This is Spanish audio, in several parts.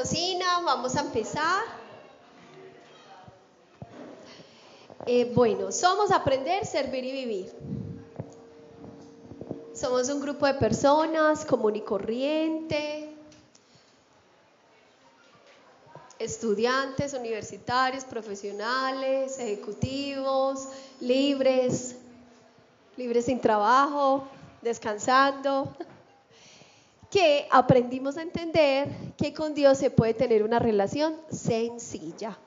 cocina, vamos a empezar. Bueno, somos Aprender, Servir y Vivir. Somos un grupo de personas común y corriente, estudiantes, universitarios, profesionales, ejecutivos, libres sin trabajo, descansando, que aprendimos a entender que con Dios se puede tener una relación sencilla,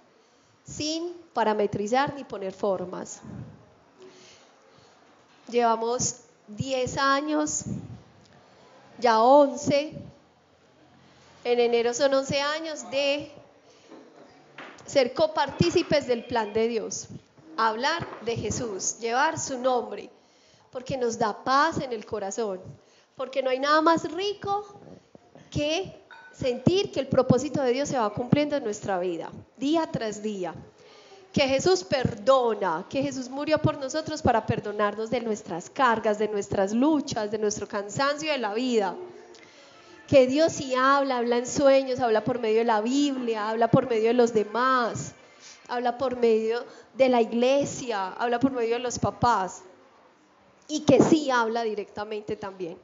sin parametrizar ni poner formas. Llevamos 10 años, ya 11, en enero son 11 años de ser copartícipes del plan de Dios, hablar de Jesús, llevar su nombre, porque nos da paz en el corazón, porque no hay nada más rico que sentir que el propósito de Dios se va cumpliendo en nuestra vida, día tras día, que Jesús perdona, que Jesús murió por nosotros para perdonarnos de nuestras cargas, de nuestras luchas, de nuestro cansancio de la vida, que Dios sí habla en sueños, habla por medio de la Biblia, habla por medio de los demás, habla por medio de la iglesia, habla por medio de los papás, y que sí habla directamente también.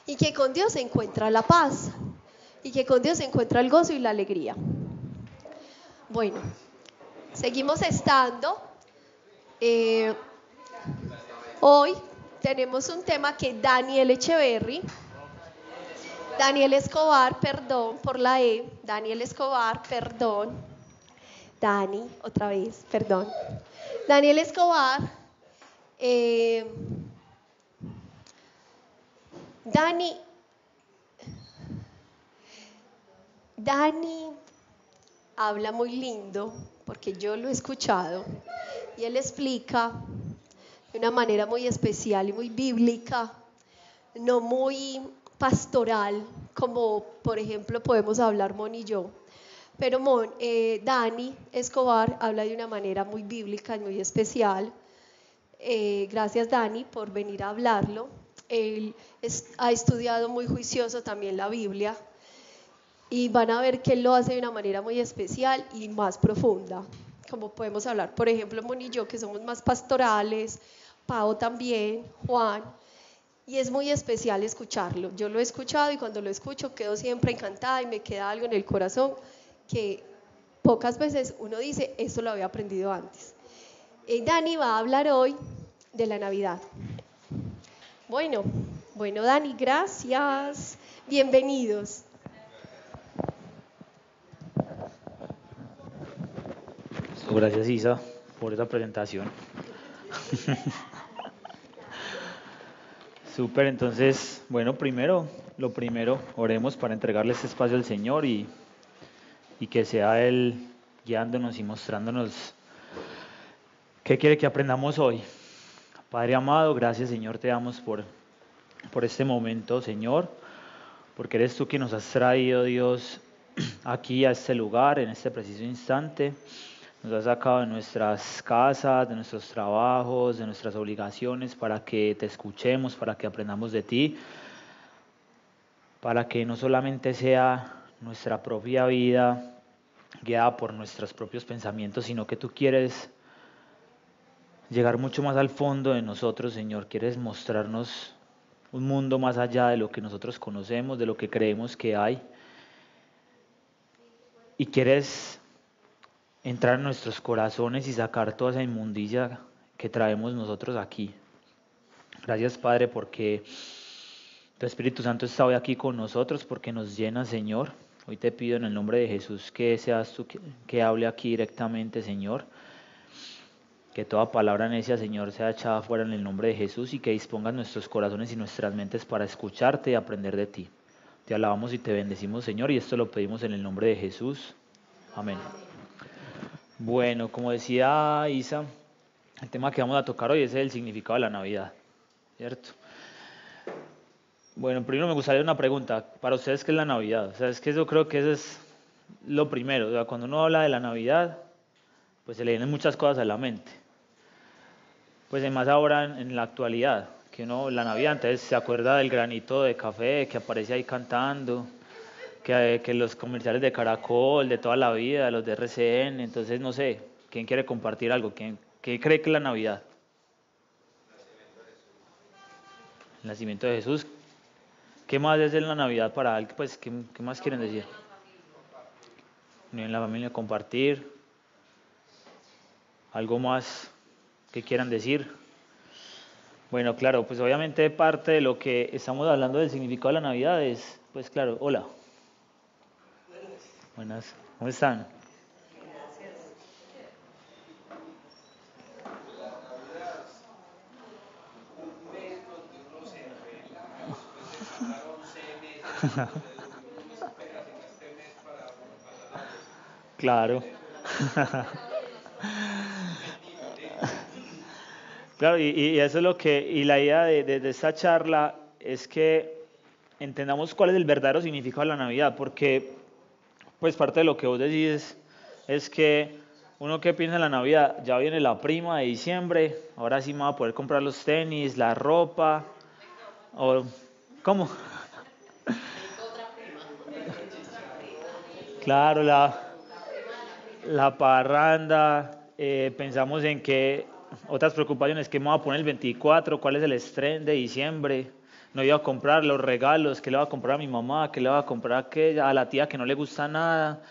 Y que con Dios se encuentra la paz, y que con Dios se encuentra el gozo y la alegría. Bueno, seguimos estando. Hoy tenemos un tema que Daniel Escobar, perdón por la E, Daniel Escobar, perdón, Dani, otra vez, perdón. Daniel Escobar, Dani habla muy lindo, porque yo lo he escuchado, y él explica de una manera muy especial y muy bíblica, no muy pastoral, como por ejemplo podemos hablar Mon y yo. Pero Dani Escobar habla de una manera muy bíblica y muy especial. Gracias, Dani, por venir a hablarlo. Él ha estudiado muy juicioso también la Biblia, y van a ver que él lo hace de una manera muy especial y más profunda, como podemos hablar, por ejemplo, Mon y yo, que somos más pastorales, Pau también, Juan, y es muy especial escucharlo. Yo lo he escuchado y cuando lo escucho quedo siempre encantada y me queda algo en el corazón que pocas veces uno dice, esto lo había aprendido antes. Dani va a hablar hoy de la Navidad. Bueno, Dani, gracias. Bienvenidos. Gracias, Isa, por esa presentación. Súper, entonces, bueno, lo primero, oremos para entregarle este espacio al Señor y que sea Él guiándonos y mostrándonos qué quiere que aprendamos hoy. Padre amado, gracias, Señor, te damos por este momento, Señor, porque eres tú quien nos has traído, Dios, aquí a este lugar, en este preciso instante. Nos has sacado de nuestras casas, de nuestros trabajos, de nuestras obligaciones, para que te escuchemos, para que aprendamos de ti, para que no solamente sea nuestra propia vida guiada por nuestros propios pensamientos, sino que tú quieres llegar mucho más al fondo de nosotros, Señor. Quieres mostrarnos un mundo más allá de lo que nosotros conocemos, de lo que creemos que hay. Y quieres entrar en nuestros corazones y sacar toda esa inmundicia que traemos nosotros aquí. Gracias, Padre, porque tu Espíritu Santo está hoy aquí con nosotros, porque nos llena, Señor. Hoy te pido en el nombre de Jesús que seas tú que hable aquí directamente, Señor. Que toda palabra necia, Señor, sea echada fuera en el nombre de Jesús y que dispongas nuestros corazones y nuestras mentes para escucharte y aprender de ti. Te alabamos y te bendecimos, Señor, y esto lo pedimos en el nombre de Jesús. Amén. Bueno, como decía Isa, el tema que vamos a tocar hoy es el significado de la Navidad, ¿cierto? Bueno, primero me gustaría una pregunta. Para ustedes, ¿qué es la Navidad? O sea, es que yo creo que eso es lo primero. O sea, cuando uno habla de la Navidad, pues se le vienen muchas cosas a la mente. Pues más ahora en la actualidad, que uno, la Navidad, entonces se acuerda del granito de café que aparece ahí cantando, que los comerciales de Caracol, de toda la vida, los de RCN. Entonces, no sé, ¿quién quiere compartir algo? ¿Qué cree que es la Navidad? El nacimiento de Jesús. ¿Qué más es en la Navidad para alguien? Pues, ¿qué más quieren decir? Unir en la familia, compartir. ¿Algo más que quieran decir? Bueno, claro, pues obviamente parte de lo que estamos hablando del significado de la Navidad es, pues claro, hola. Buenas, ¿cómo están? Claro. Claro, y eso es lo que, y la idea de esta charla es que entendamos cuál es el verdadero significado de la Navidad, porque pues parte de lo que vos decís es que uno que piensa en la Navidad, ya viene la prima de diciembre, ahora sí me va a poder comprar los tenis, la ropa, o ¿cómo? Claro, la parranda, pensamos en que otras preocupaciones, ¿qué me voy a poner el 24? ¿Cuál es el estreno de diciembre? No iba a comprar los regalos, ¿qué le va a comprar a mi mamá? ¿Qué le va a comprar a aquella? A la tía que no le gusta nada.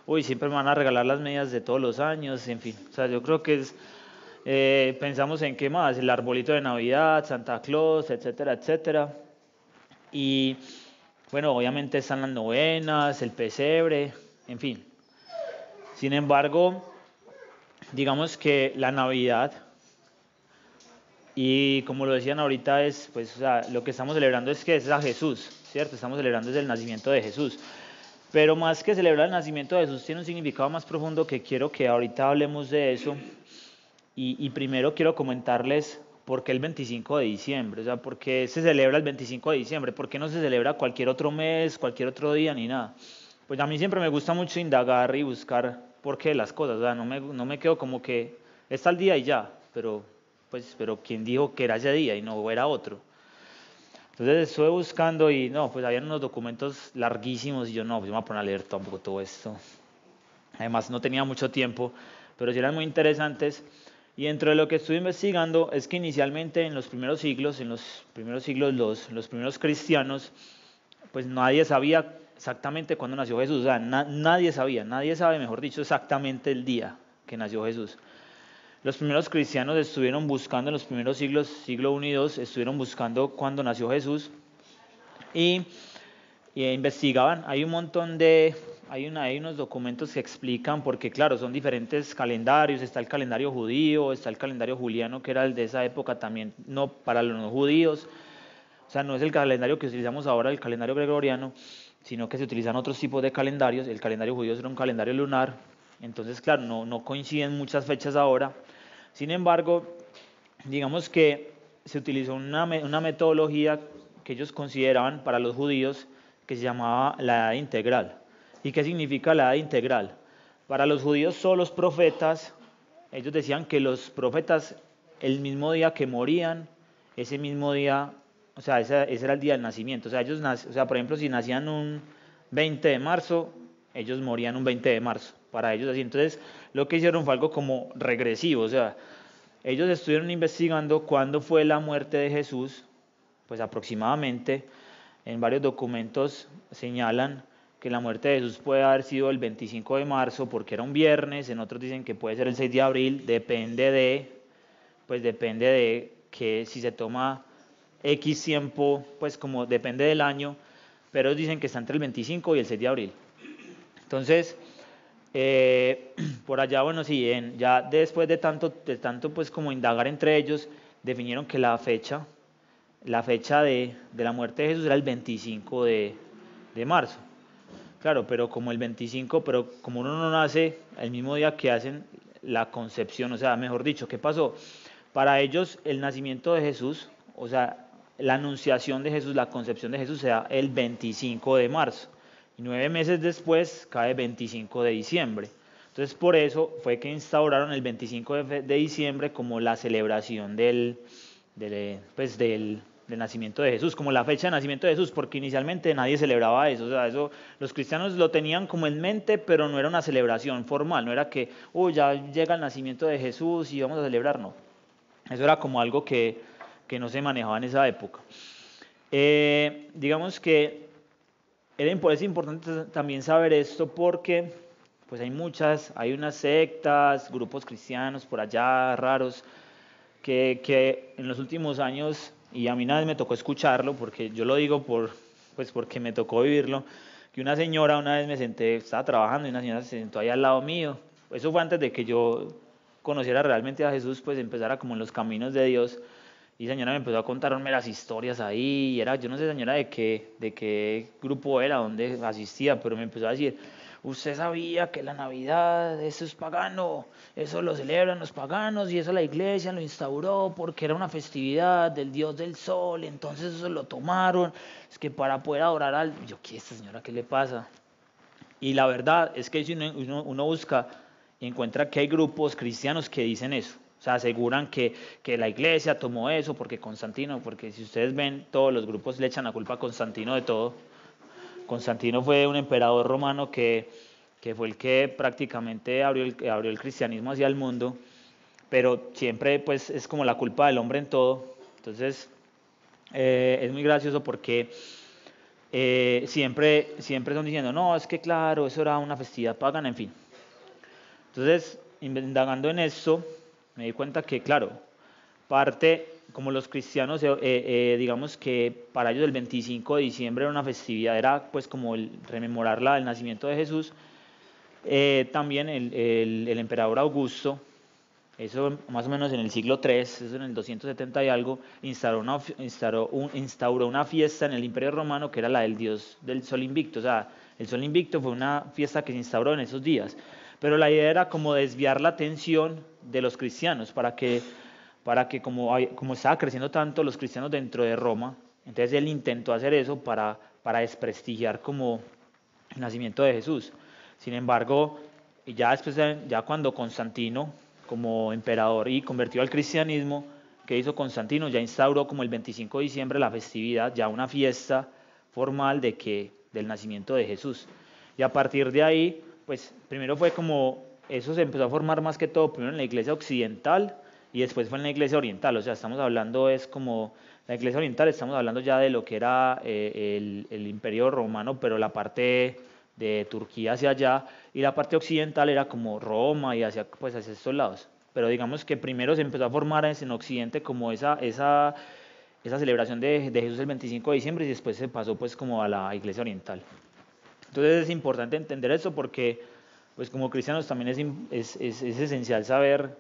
Uy, siempre me van a regalar las medias de todos los años, en fin. O sea, yo creo que pensamos en qué más, el arbolito de Navidad, Santa Claus, etcétera, etcétera. Y bueno, obviamente están las novenas, el pesebre, en fin. Sin embargo, digamos que la Navidad, y como lo decían ahorita, es, pues, o sea, lo que estamos celebrando es que es a Jesús, ¿cierto? Estamos celebrando el nacimiento de Jesús. Pero más que celebrar el nacimiento de Jesús, tiene un significado más profundo que quiero que ahorita hablemos de eso. Y primero quiero comentarles por qué el 25 de diciembre, o sea, por qué se celebra el 25 de diciembre, por qué no se celebra cualquier otro mes, cualquier otro día, ni nada. Pues a mí siempre me gusta mucho indagar y buscar por qué las cosas, o sea, no me quedo como que es tal día y ya, pero ¿quién dijo que era ese día y no era otro? Entonces estuve buscando y no, pues habían unos documentos larguísimos y yo no, pues me voy a poner a leer tampoco todo esto. Además no tenía mucho tiempo, pero sí eran muy interesantes. Y dentro de lo que estuve investigando es que inicialmente en los primeros siglos, los primeros cristianos, pues nadie sabía exactamente cuándo nació Jesús. O sea, nadie sabe, mejor dicho, exactamente el día que nació Jesús. Los primeros cristianos estuvieron buscando en los primeros siglos, siglo I y II, estuvieron buscando cuándo nació Jesús y investigaban. Hay un montón hay unos documentos que explican, porque claro, son diferentes calendarios, está el calendario judío, está el calendario juliano, que era el de esa época también, no para los no judíos, o sea, no es el calendario que utilizamos ahora, el calendario gregoriano, sino que se utilizan otros tipos de calendarios. El calendario judío era un calendario lunar, entonces claro, no coinciden muchas fechas ahora. Sin embargo, digamos que se utilizó una metodología que ellos consideraban para los judíos, que se llamaba la edad integral. ¿Y qué significa la edad integral? Para los judíos, solo los profetas, ellos decían que los profetas, el mismo día que morían, ese mismo día, o sea, ese era el día del nacimiento. O sea, por ejemplo, si nacían un 20 de marzo, ellos morían un 20 de marzo. Para ellos así. Entonces, lo que hicieron fue algo como regresivo. O sea, ellos estuvieron investigando cuándo fue la muerte de Jesús, pues aproximadamente, en varios documentos señalan que la muerte de Jesús puede haber sido el 25 de marzo porque era un viernes, en otros dicen que puede ser el 6 de abril, depende de que si se toma X tiempo, pues como depende del año, pero dicen que está entre el 25 y el 6 de abril. Entonces, por allá, bueno, sí, ya después de tanto pues como indagar entre ellos, definieron que la fecha de la muerte de Jesús era el 25 de marzo. Claro, pero como uno no nace el mismo día que hacen la concepción, o sea, mejor dicho, ¿qué pasó? Para ellos el nacimiento de Jesús, o sea, la anunciación de Jesús, la concepción de Jesús sea el 25 de marzo. Y 9 meses después cae 25 de diciembre. Entonces por eso fue que instauraron el 25 de diciembre como la celebración del nacimiento de Jesús, como la fecha de nacimiento de Jesús, porque inicialmente nadie celebraba eso, o sea, eso los cristianos lo tenían como en mente, pero no era una celebración formal, no era que, ya llega el nacimiento de Jesús y vamos a celebrar, no. Eso era como algo que no se manejaba en esa época. Digamos que es importante también saber esto porque pues hay unas sectas, grupos cristianos por allá raros, que en los últimos años, y a mí una vez me tocó escucharlo, porque yo lo digo porque me tocó vivirlo, que una señora, una vez estaba trabajando y una señora se sentó ahí al lado mío. Eso fue antes de que yo conociera realmente a Jesús, pues empezara como en los caminos de Dios. Y la señora me empezó a contarme las historias ahí, y yo no sé señora de qué grupo era, dónde asistía, pero me empezó a decir, usted sabía que la Navidad, eso es pagano, eso lo celebran los paganos, y eso la iglesia lo instauró porque era una festividad del dios del sol, entonces eso lo tomaron, es que para poder adorar al... Yo, ¿qué esta señora qué le pasa? Y la verdad es que si uno busca y encuentra que hay grupos cristianos que dicen eso. O sea, aseguran que la iglesia tomó eso porque Constantino, porque si ustedes ven, todos los grupos le echan la culpa a Constantino de todo. Constantino fue un emperador romano que fue el que prácticamente abrió el cristianismo hacia el mundo, pero siempre pues es como la culpa del hombre en todo. Entonces, es muy gracioso porque siempre están diciendo, no, es que claro, eso era una festividad pagana, en fin. Entonces, indagando en esto, me di cuenta que, claro, como los cristianos, digamos que para ellos el 25 de diciembre era una festividad, era pues como rememorar el nacimiento de Jesús. También el emperador Augusto, eso más o menos en el siglo III, eso en el 270 y algo, instauró una fiesta en el Imperio Romano que era la del dios del sol invicto. O sea, el sol invicto fue una fiesta que se instauró en esos días. Pero la idea era como desviar la atención de los cristianos para que como estaba creciendo tanto los cristianos dentro de Roma, entonces él intentó hacer eso para desprestigiar como el nacimiento de Jesús. Sin embargo, ya cuando Constantino, como emperador y convertido al cristianismo, ¿qué hizo Constantino? Ya instauró como el 25 de diciembre la festividad, ya una fiesta formal del nacimiento de Jesús. Y a partir de ahí, pues primero fue como, eso se empezó a formar más que todo primero en la iglesia occidental y después fue en la iglesia oriental. O sea, estamos hablando la iglesia oriental, estamos hablando ya de lo que era el imperio romano, pero la parte de Turquía hacia allá, y la parte occidental era como Roma y hacia estos lados. Pero digamos que primero se empezó a formar en Occidente como esa celebración de Jesús el 25 de diciembre y después se pasó pues como a la iglesia oriental. Entonces es importante entender eso porque pues como cristianos también es esencial saber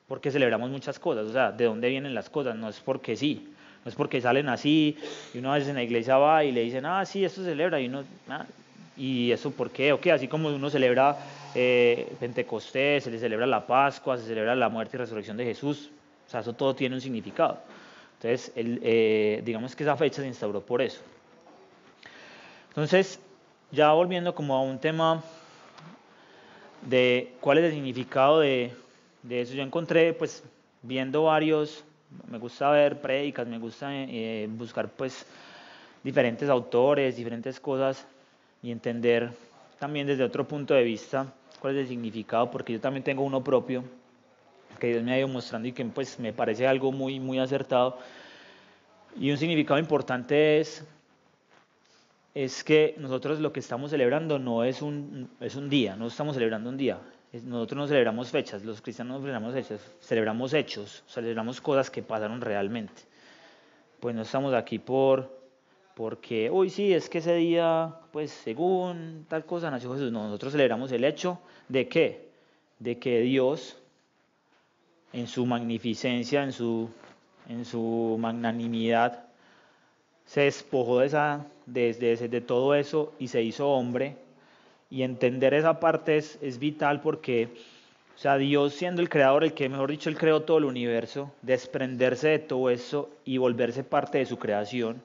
por qué celebramos muchas cosas, o sea, de dónde vienen las cosas, no es porque sí, no es porque salen así y uno a veces en la iglesia va y le dicen, sí, esto se celebra y uno, ¿y eso por qué? ¿O qué? Así como uno celebra Pentecostés, se le celebra la Pascua, se celebra la muerte y resurrección de Jesús, o sea, eso todo tiene un significado. Entonces, digamos que esa fecha se instauró por eso. Entonces, ya volviendo como a un tema de cuál es el significado de eso, yo encontré, pues, viendo me gusta ver prédicas, me gusta buscar, pues, diferentes autores, diferentes cosas y entender también desde otro punto de vista cuál es el significado, porque yo también tengo uno propio que Dios me ha ido mostrando y que pues me parece algo muy, muy acertado. Y un significado importante es que nosotros lo que estamos celebrando no es un día, no estamos celebrando un día. Nosotros no celebramos fechas, los cristianos no celebramos fechas, celebramos hechos, celebramos cosas que pasaron realmente. Pues no estamos aquí porque, sí, es que ese día, pues según tal cosa nació Jesús. No, nosotros celebramos el hecho de ¿qué? De que Dios, en su magnificencia, en su magnanimidad, se despojó de todo eso y se hizo hombre. Y entender esa parte es vital porque, o sea, Dios siendo el creador, el que mejor dicho, Él creó todo el universo, desprenderse de todo eso y volverse parte de su creación.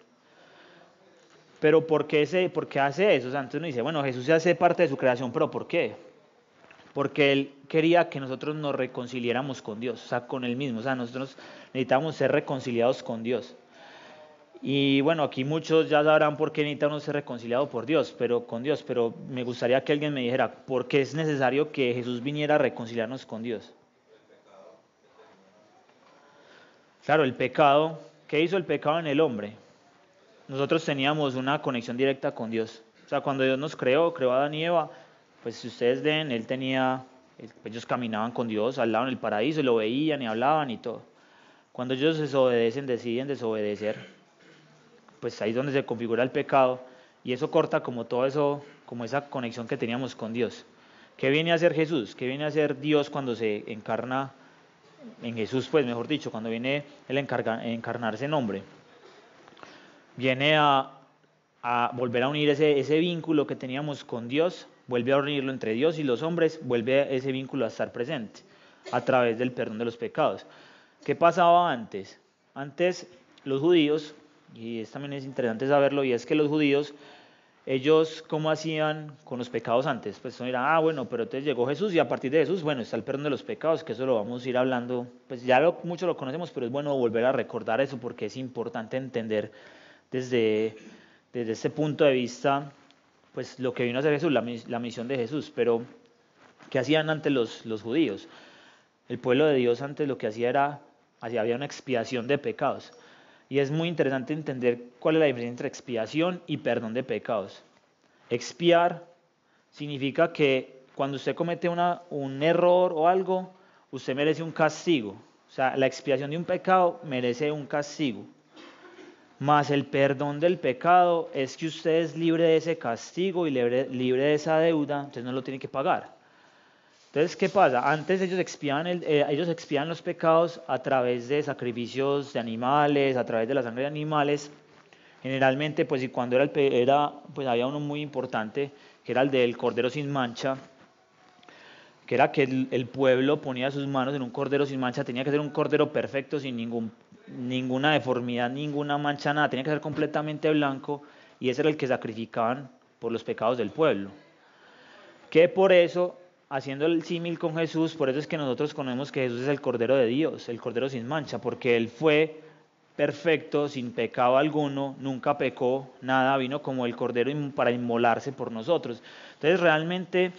Pero ¿por qué hace eso? O sea, entonces uno dice, bueno, Jesús se hace parte de su creación, pero ¿por qué? Porque Él quería que nosotros nos reconciliáramos con Dios, o sea, con Él mismo. O sea, nosotros necesitamos ser reconciliados con Dios. Y bueno, aquí muchos ya sabrán por qué necesita uno ser reconciliado por Dios, con Dios, pero me gustaría que alguien me dijera, ¿por qué es necesario que Jesús viniera a reconciliarnos con Dios? Claro, el pecado, ¿qué hizo el pecado en el hombre? Nosotros teníamos una conexión directa con Dios. O sea, cuando Dios nos creó a Adán y Eva, pues si ustedes ven, ellos caminaban con Dios al lado en el paraíso, y lo veían y hablaban y todo. Cuando ellos deciden desobedecer, pues ahí es donde se configura el pecado, y eso corta como todo eso, como esa conexión que teníamos con Dios. ¿Qué viene a hacer Jesús? ¿Qué viene a hacer Dios cuando se encarna en Jesús, pues mejor dicho, cuando viene Él a encarnarse en hombre? Viene a volver a unir ese vínculo que teníamos con Dios, vuelve a unirlo entre Dios y los hombres, vuelve ese vínculo a estar presente a través del perdón de los pecados. ¿Qué pasaba antes? Antes los judíos, y también es interesante saberlo, y es que los judíos, ellos, ¿cómo hacían con los pecados antes? Pues no dirán, bueno, pero entonces llegó Jesús y a partir de Jesús, bueno, está el perdón de los pecados, que eso lo vamos a ir hablando, pues ya mucho lo conocemos, pero es bueno volver a recordar eso porque es importante entender desde este punto de vista, pues lo que vino a hacer Jesús, la misión de Jesús. Pero, ¿qué hacían antes los judíos? El pueblo de Dios antes lo que hacía había una expiación de pecados. Y es muy interesante entender cuál es la diferencia entre expiación y perdón de pecados. Expiar significa que cuando usted comete un error o algo, usted merece un castigo. O sea, la expiación de un pecado merece un castigo. Mas el perdón del pecado es que usted es libre de ese castigo y libre de esa deuda, entonces no lo tiene que pagar. Entonces, ¿qué pasa? Antes ellos expiaban los pecados a través de sacrificios de animales, a través de la sangre de animales. Generalmente, pues y cuando pues había uno muy importante, que era el del cordero sin mancha, que era que el pueblo ponía sus manos en un cordero sin mancha, tenía que ser un cordero perfecto, sin ninguna deformidad, ninguna mancha, nada, tenía que ser completamente blanco, y ese era el que sacrificaban por los pecados del pueblo. Que por eso, haciendo el símil con Jesús, por eso es que nosotros conocemos que Jesús es el Cordero de Dios, el Cordero sin mancha, porque Él fue perfecto, sin pecado alguno, nunca pecó, nada, vino como el Cordero para inmolarse por nosotros. Entonces realmente,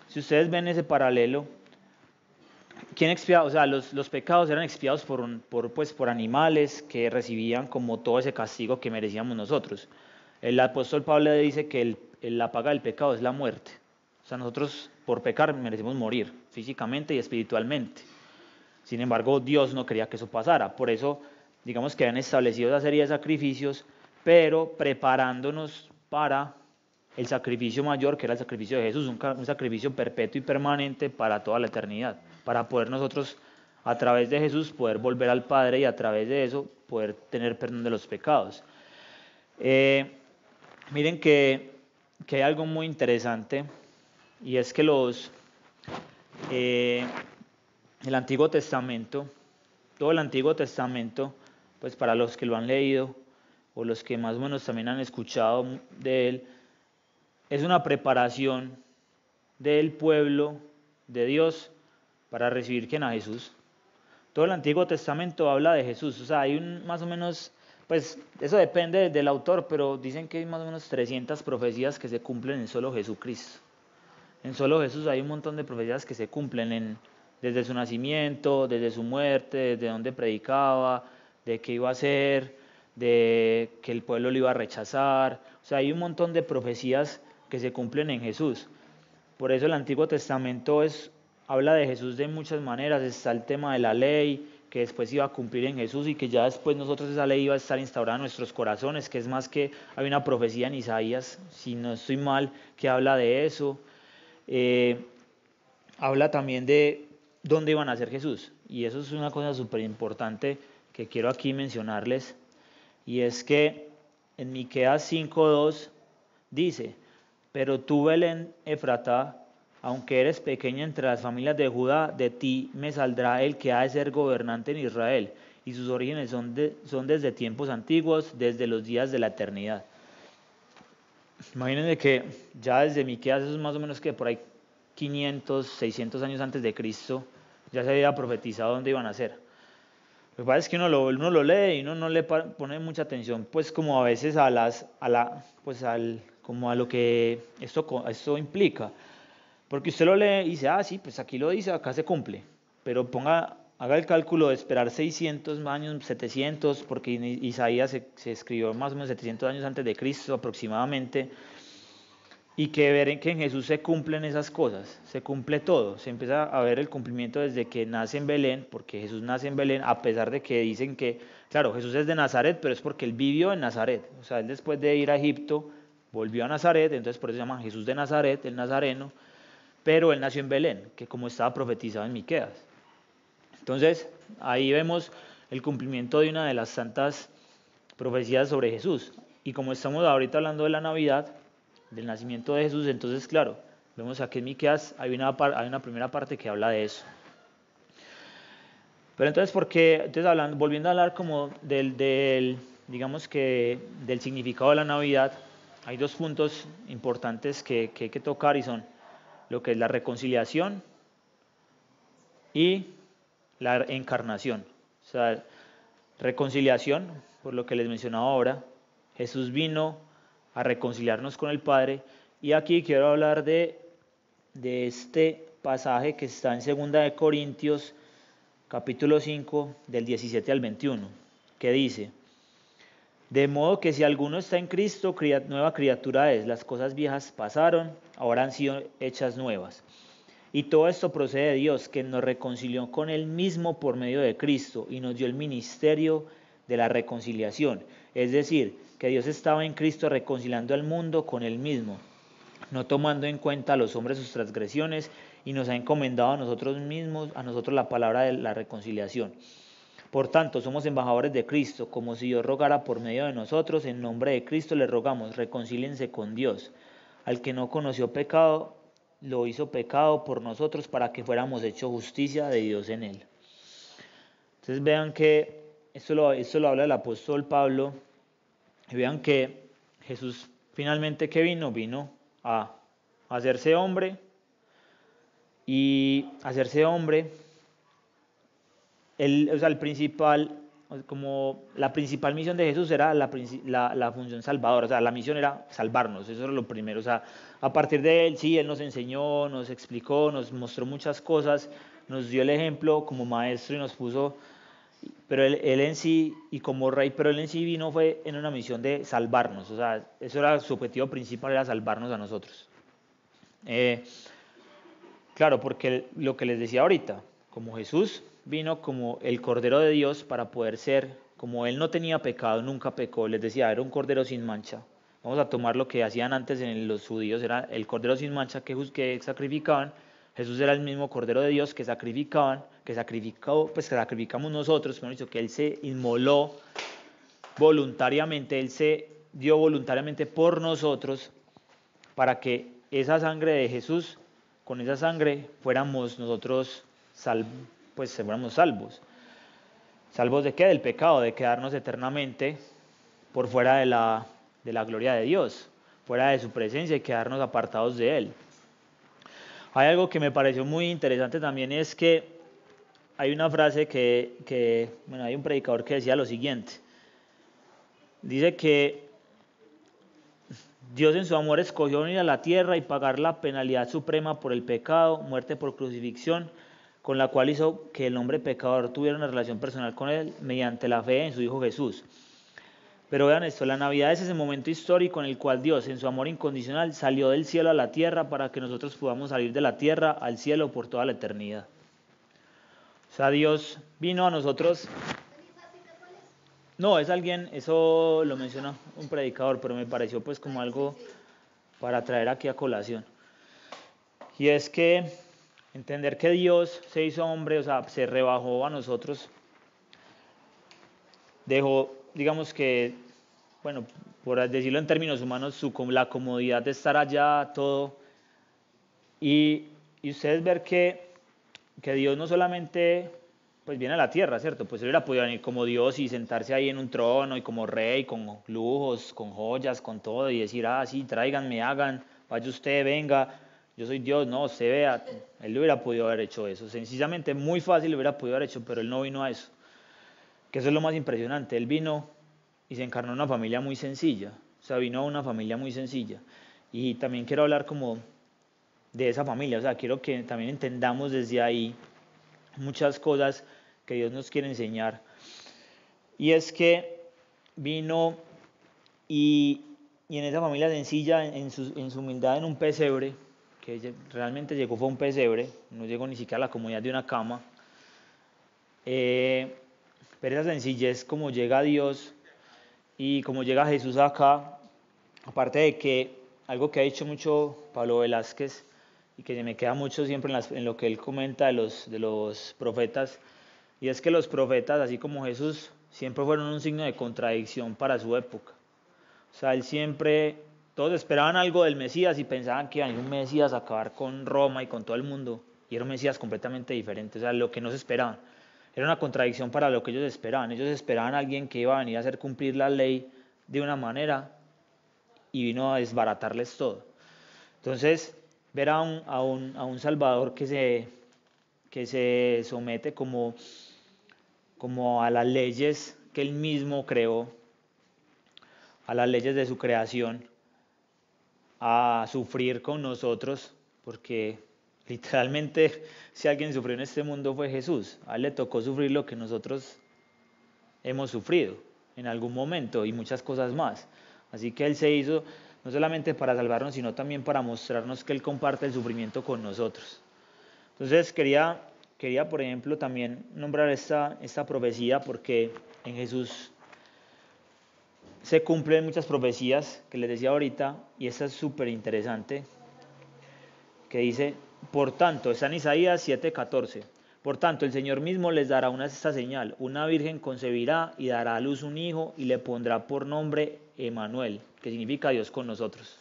si ustedes ven ese paralelo, ¿quién expiaba? O sea, los pecados eran expiados por animales que recibían como todo ese castigo que merecíamos nosotros. El apóstol Pablo dice que la paga del pecado es la muerte. O sea, nosotros por pecar merecemos morir físicamente y espiritualmente. Sin embargo, Dios no quería que eso pasara. Por eso, digamos que habían establecido esa serie de sacrificios, pero preparándonos para el sacrificio mayor, que era el sacrificio de Jesús, un sacrificio perpetuo y permanente para toda la eternidad, para poder nosotros, a través de Jesús, poder volver al Padre y a través de eso poder tener perdón de los pecados. Miren que hay algo muy interesante, y es que el Antiguo Testamento, todo el Antiguo Testamento, pues para los que lo han leído o los que más o menos también han escuchado de él, es una preparación del pueblo de Dios para recibir ¿quién? A Jesús. Todo el Antiguo Testamento habla de Jesús, o sea, hay más o menos, pues eso depende del autor, pero dicen que hay más o menos 300 profecías que se cumplen en solo Jesucristo. En solo Jesús hay un montón de profecías que se cumplen desde su nacimiento, desde su muerte, desde donde predicaba, de qué iba a hacer, de que el pueblo lo iba a rechazar. O sea, hay un montón de profecías que se cumplen en Jesús. Por eso el Antiguo Testamento habla de Jesús de muchas maneras. Está el tema de la ley, que después iba a cumplir en Jesús y que ya después nosotros esa ley iba a estar instaurada en nuestros corazones, que es más que hay una profecía en Isaías, si no estoy mal, que habla de eso. Habla también de dónde iban a ser Jesús, y eso es una cosa súper importante que quiero aquí mencionarles, y es que en Miqueas 5:2 dice: pero tú, Belén Efratá, aunque eres pequeña entre las familias de Judá, de ti me saldrá el que ha de ser gobernante en Israel, y sus orígenes son desde tiempos antiguos, desde los días de la eternidad. Imagínense que ya desde Miqueas, eso es más o menos que por ahí 500, 600 años antes de Cristo, ya se había profetizado dónde iban a ser. Lo que pasa es que uno lo lee y uno no le pone mucha atención, pues como a veces como a lo que esto implica. Porque usted lo lee y dice, ah, sí, pues aquí lo dice, acá se cumple. Pero haga el cálculo de esperar 600 años, 700, porque Isaías se escribió más o menos 700 años antes de Cristo aproximadamente, y que ver que en Jesús se cumplen esas cosas, se cumple todo, se empieza a ver el cumplimiento desde que nace en Belén, porque Jesús nace en Belén, a pesar de que dicen que, claro, Jesús es de Nazaret, pero es porque él vivió en Nazaret, o sea, él después de ir a Egipto, volvió a Nazaret, entonces por eso se llama Jesús de Nazaret, el nazareno, pero él nació en Belén, que como estaba profetizado en Miqueas. Entonces, ahí vemos el cumplimiento de una de las santas profecías sobre Jesús. Y como estamos ahorita hablando de la Navidad, del nacimiento de Jesús, entonces, claro, vemos aquí en Miqueas hay una primera parte que habla de eso. Pero entonces, volviendo a hablar como digamos que del significado de la Navidad, hay dos puntos importantes que hay que tocar y son lo que es la reconciliación y la encarnación. O sea, reconciliación, por lo que les mencionaba ahora, Jesús vino a reconciliarnos con el Padre, y aquí quiero hablar de este pasaje que está en 2 Corintios capítulo 5 del 17 al 21, que dice: de modo que si alguno está en Cristo, nueva criatura es, las cosas viejas pasaron, ahora han sido hechas nuevas. Y todo esto procede de Dios, que nos reconcilió con Él mismo por medio de Cristo y nos dio el ministerio de la reconciliación. Es decir, que Dios estaba en Cristo reconciliando al mundo con Él mismo, no tomando en cuenta a los hombres sus transgresiones, y nos ha encomendado a nosotros mismos, a nosotros la palabra de la reconciliación. Por tanto, somos embajadores de Cristo, como si Dios rogara por medio de nosotros. En nombre de Cristo les rogamos, reconcíliense con Dios. Al que no conoció pecado, lo hizo pecado por nosotros para que fuéramos hechos justicia de Dios en él. Entonces vean que esto lo habla el apóstol Pablo, y vean que Jesús finalmente ¿qué vino? Vino a hacerse hombre, y hacerse hombre, la principal misión de Jesús era la función salvadora, o sea, la misión era salvarnos, eso era lo primero. O sea, a partir de él, sí, él nos enseñó, nos explicó, nos mostró muchas cosas, nos dio el ejemplo como maestro y nos puso, pero él en sí, y como rey, pero él en sí vino fue en una misión de salvarnos, o sea, eso era su objetivo principal, era salvarnos a nosotros. Claro, porque lo que les decía ahorita, como Jesús vino como el Cordero de Dios para poder ser, como Él no tenía pecado, nunca pecó, les decía, era un Cordero sin mancha. Vamos a tomar lo que hacían antes en los judíos, era el Cordero sin mancha que sacrificaban. Jesús era el mismo Cordero de Dios que sacrificamos nosotros, pero dicho que Él se inmoló voluntariamente, Él se dio voluntariamente por nosotros para que esa sangre de Jesús, con esa sangre fuéramos nosotros fuéramos salvos. ¿Salvos de qué? Del pecado, de quedarnos eternamente por fuera de la gloria de Dios, fuera de su presencia, y quedarnos apartados de Él. Hay algo que me pareció muy interesante también, es que hay una frase hay un predicador que decía lo siguiente. Dice que Dios en su amor escogió venir a la tierra y pagar la penalidad suprema por el pecado, muerte por crucifixión, con la cual hizo que el hombre pecador tuviera una relación personal con Él mediante la fe en su Hijo Jesús. Pero vean esto, la Navidad es ese momento histórico en el cual Dios, en su amor incondicional, salió del cielo a la tierra para que nosotros podamos salir de la tierra al cielo por toda la eternidad. O sea, Dios vino a nosotros. No, eso lo menciona un predicador, pero me pareció pues como algo para traer aquí a colación. Y es que entender que Dios se hizo hombre, o sea, se rebajó a nosotros, dejó, digamos que, bueno, por decirlo en términos humanos, la comodidad de estar allá, todo. Y ustedes ver que Dios no solamente pues viene a la tierra, ¿cierto? Pues él hubiera podido venir como Dios y sentarse ahí en un trono y como rey, con lujos, con joyas, con todo, y decir, sí, tráiganme, hagan, vaya usted, venga, yo soy Dios. No, usted vea, él hubiera podido haber hecho eso, sencillamente muy fácil lo hubiera podido haber hecho, pero él no vino a eso. que eso es lo más impresionante. Él vino y se encarnó en una familia muy sencilla, o sea, vino a una familia muy sencilla. Y también quiero hablar como de esa familia, o sea, quiero que también entendamos desde ahí muchas cosas que Dios nos quiere enseñar. Y es que vino y en esa familia sencilla, en su humildad, en un pesebre, que realmente llegó fue un pesebre, no llegó ni siquiera a la comodidad de una cama, pero esa sencillez como llega Dios y como llega Jesús acá, aparte de que algo que ha dicho mucho Pablo Velázquez y que se me queda mucho siempre en lo que él comenta de los profetas, y es que los profetas, así como Jesús, siempre fueron un signo de contradicción para su época. O sea, él siempre, todos esperaban algo del Mesías y pensaban que iba a ir un Mesías a acabar con Roma y con todo el mundo, y era un Mesías completamente diferente, o sea, lo que no se esperaban. Era una contradicción para lo que ellos esperaban a alguien que iba a venir a hacer cumplir la ley de una manera y vino a desbaratarles todo. Entonces, ver a un Salvador que se somete como a las leyes que él mismo creó, a las leyes de su creación, a sufrir con nosotros, porque literalmente si alguien sufrió en este mundo fue Jesús. A él le tocó sufrir lo que nosotros hemos sufrido en algún momento y muchas cosas más. Así que él se hizo no solamente para salvarnos, sino también para mostrarnos que él comparte el sufrimiento con nosotros. Entonces quería por ejemplo, también nombrar esta profecía, porque en Jesús se cumplen muchas profecías que les decía ahorita, y esta es súper interesante, que dice, por tanto, está en Isaías 7:14, por tanto, el Señor mismo les dará esta señal, una virgen concebirá y dará a luz un hijo y le pondrá por nombre Emmanuel, que significa Dios con nosotros.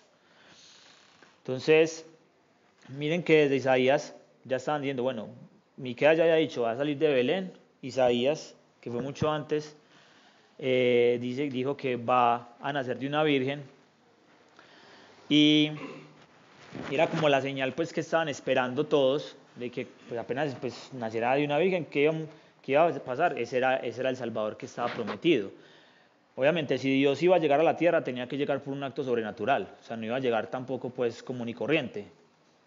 Entonces, miren que desde Isaías ya estaban diciendo, bueno, Miqueas ya había dicho, va a salir de Belén. Isaías, que fue mucho antes, dijo que va a nacer de una virgen, y era como la señal pues que estaban esperando todos, de que pues, apenas pues, naciera de una virgen, ¿qué iba a pasar? Ese era el Salvador que estaba prometido. Obviamente, si Dios iba a llegar a la tierra, tenía que llegar por un acto sobrenatural, o sea, no iba a llegar tampoco pues común y corriente.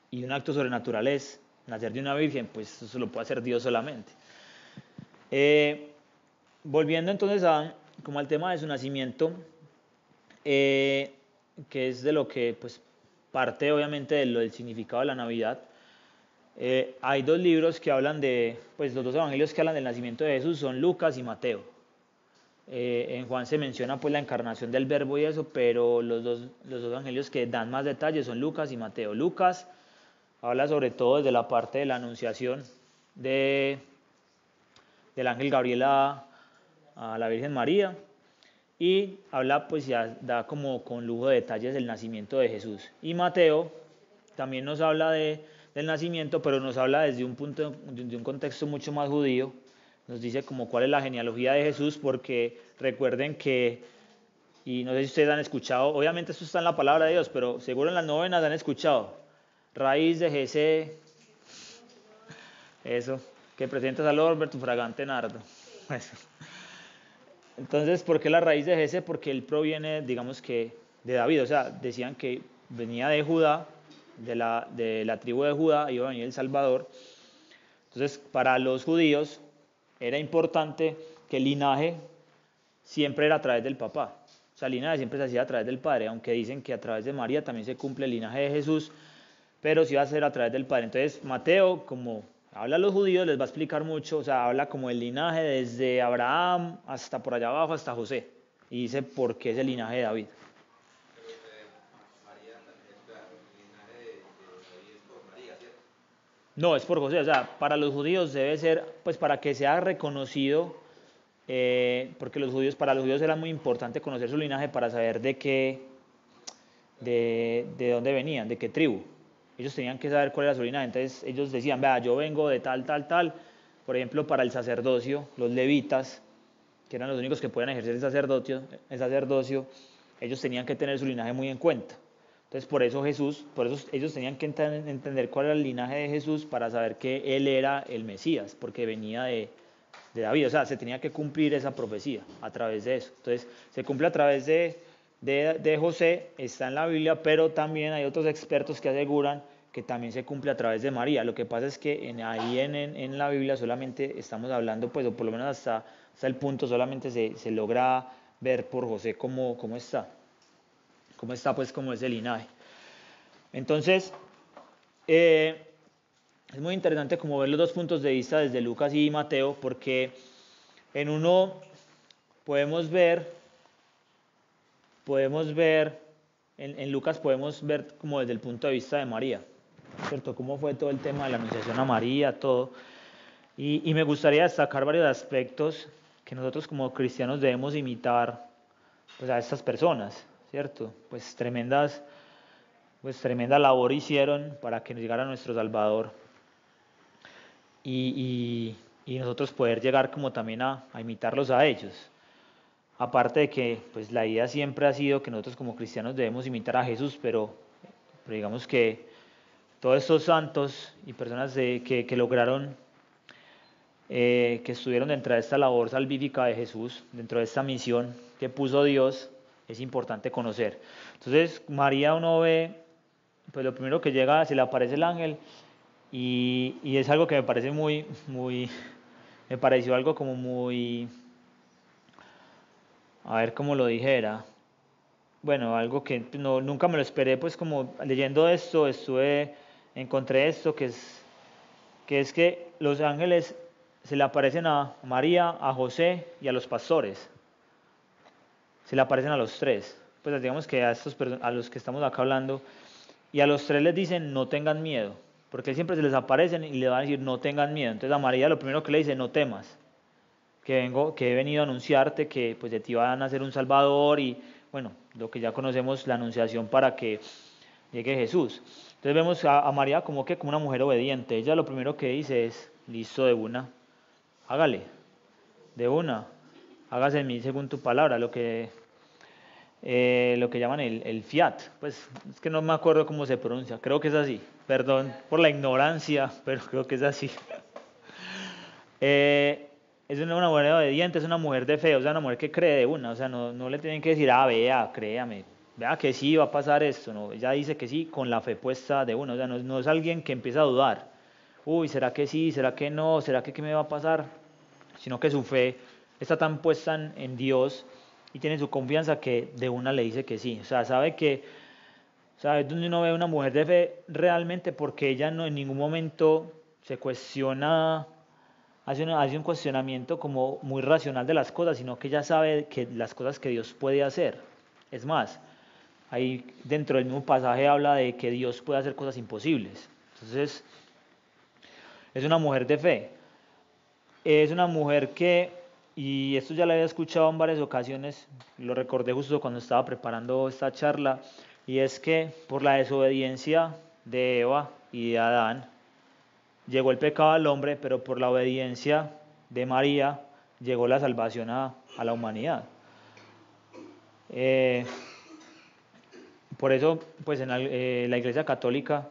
Y un acto sobrenatural es nacer de una virgen, pues eso lo puede hacer Dios solamente. Volviendo entonces como al tema de su nacimiento, que es de lo que pues parte obviamente del significado de la Navidad. Hay dos libros que hablan pues los dos evangelios que hablan del nacimiento de Jesús son Lucas y Mateo. En Juan se menciona pues la encarnación del verbo y eso, pero los dos evangelios que dan más detalles son Lucas y Mateo. Lucas habla sobre todo desde la parte de la anunciación del ángel Gabriel a la Virgen María, y habla pues ya da como con lujo de detalles del nacimiento de Jesús. Y Mateo también nos habla del nacimiento, pero nos habla desde un contexto mucho más judío. Nos dice como cuál es la genealogía de Jesús, porque recuerden que, y no sé si ustedes han escuchado, obviamente esto está en la palabra de Dios, pero seguro en las novenas han escuchado, raíz de Jesé, eso, que presentas al Orber tu fragante nardo. Eso. Entonces, ¿por qué la raíz de Jesé? Porque él proviene, digamos que, de David, o sea, decían que venía de Judá, de la tribu de Judá, iba a venir el Salvador. Entonces, para los judíos era importante que el linaje siempre era a través del papá. O sea, el linaje siempre se hacía a través del padre, aunque dicen que a través de María también se cumple el linaje de Jesús, pero sí va a ser a través del padre. Entonces, Mateo, como habla a los judíos, les va a explicar mucho, o sea, habla como el linaje desde Abraham hasta por allá abajo, hasta José, y dice por qué es el linaje de David. No, es por José, o sea, para los judíos debe ser, pues para que sea reconocido, porque para los judíos era muy importante conocer su linaje para saber de dónde venían, de qué tribu. Ellos tenían que saber cuál era su linaje, entonces ellos decían, vea, yo vengo de tal. Por ejemplo, para el sacerdocio, los levitas, que eran los únicos que podían ejercer el sacerdocio, ellos tenían que tener su linaje muy en cuenta. Entonces, por eso ellos tenían que entender cuál era el linaje de Jesús para saber que él era el Mesías, porque venía de de David. O sea, se tenía que cumplir esa profecía a través de eso. Entonces, se cumple a través de José, está en la Biblia, pero también hay otros expertos que aseguran que también se cumple a través de María. Lo que pasa es que ahí en la Biblia solamente estamos hablando, pues, o por lo menos hasta el punto, solamente se logra ver por José cómo está, pues, como ese linaje. Entonces, es muy interesante como ver los dos puntos de vista desde Lucas y Mateo, porque en uno podemos ver, en Lucas podemos ver como desde el punto de vista de María, ¿cierto? Cómo fue todo el tema de la anunciación a María, todo. Y me gustaría destacar varios aspectos que nosotros como cristianos debemos imitar, pues, a estas personas, ¿cierto? Pues tremenda labor hicieron para que llegara nuestro Salvador. Y nosotros poder llegar como también a imitarlos a ellos. Aparte de que, pues, la idea siempre ha sido que nosotros como cristianos debemos imitar a Jesús, pero digamos que todos estos santos y personas que lograron, que estuvieron dentro de esta labor salvífica de Jesús, dentro de esta misión que puso Dios, es importante conocer. Entonces, María, uno ve, pues lo primero que llega, se le aparece el ángel, y es algo que me parece me pareció algo como muy, a ver cómo lo dijera, bueno, algo que nunca me lo esperé, pues como leyendo esto, encontré esto, que es que los ángeles se le aparecen a María, a José y a los pastores. Se le aparecen a los tres. Pues digamos que a los que estamos acá hablando, y a los tres les dicen no tengan miedo, porque siempre se les aparecen y le van a decir no tengan miedo. Entonces a María lo primero que le dice, no temas, que he venido a anunciarte que, pues, de ti van a nacer un Salvador, y bueno, lo que ya conocemos, la anunciación para que llegue Jesús. Entonces vemos a María como una mujer obediente. Ella lo primero que dice es, listo, de una, hágale, de una, hágase en mí según tu palabra, lo que llaman el fiat. Pues es que no me acuerdo cómo se pronuncia, creo que es así, perdón por la ignorancia, pero creo que es así. Es una mujer obediente, es una mujer de fe, o sea, una mujer que cree de una, o sea, no le tienen que decir, vea, créame, vea que sí va a pasar esto, no, ella dice que sí con la fe puesta de una, o sea, no es alguien que empieza a dudar, uy, ¿será que sí? ¿Será que no? ¿Será que qué me va a pasar? Sino que su fe está tan puesta en Dios y tiene su confianza que de una le dice que sí, o sea, sabe donde uno ve una mujer de fe realmente, porque ella no en ningún momento se cuestiona, hace un cuestionamiento como muy racional de las cosas, sino que ella sabe que las cosas que Dios puede hacer. Es más, ahí dentro del mismo pasaje habla de que Dios puede hacer cosas imposibles. Entonces, es una mujer de fe. Es una mujer que, y esto ya lo había escuchado en varias ocasiones, lo recordé justo cuando estaba preparando esta charla, y es que por la desobediencia de Eva y de Adán, llegó el pecado al hombre, pero por la obediencia de María llegó la salvación a la humanidad. Por eso, pues en la Iglesia Católica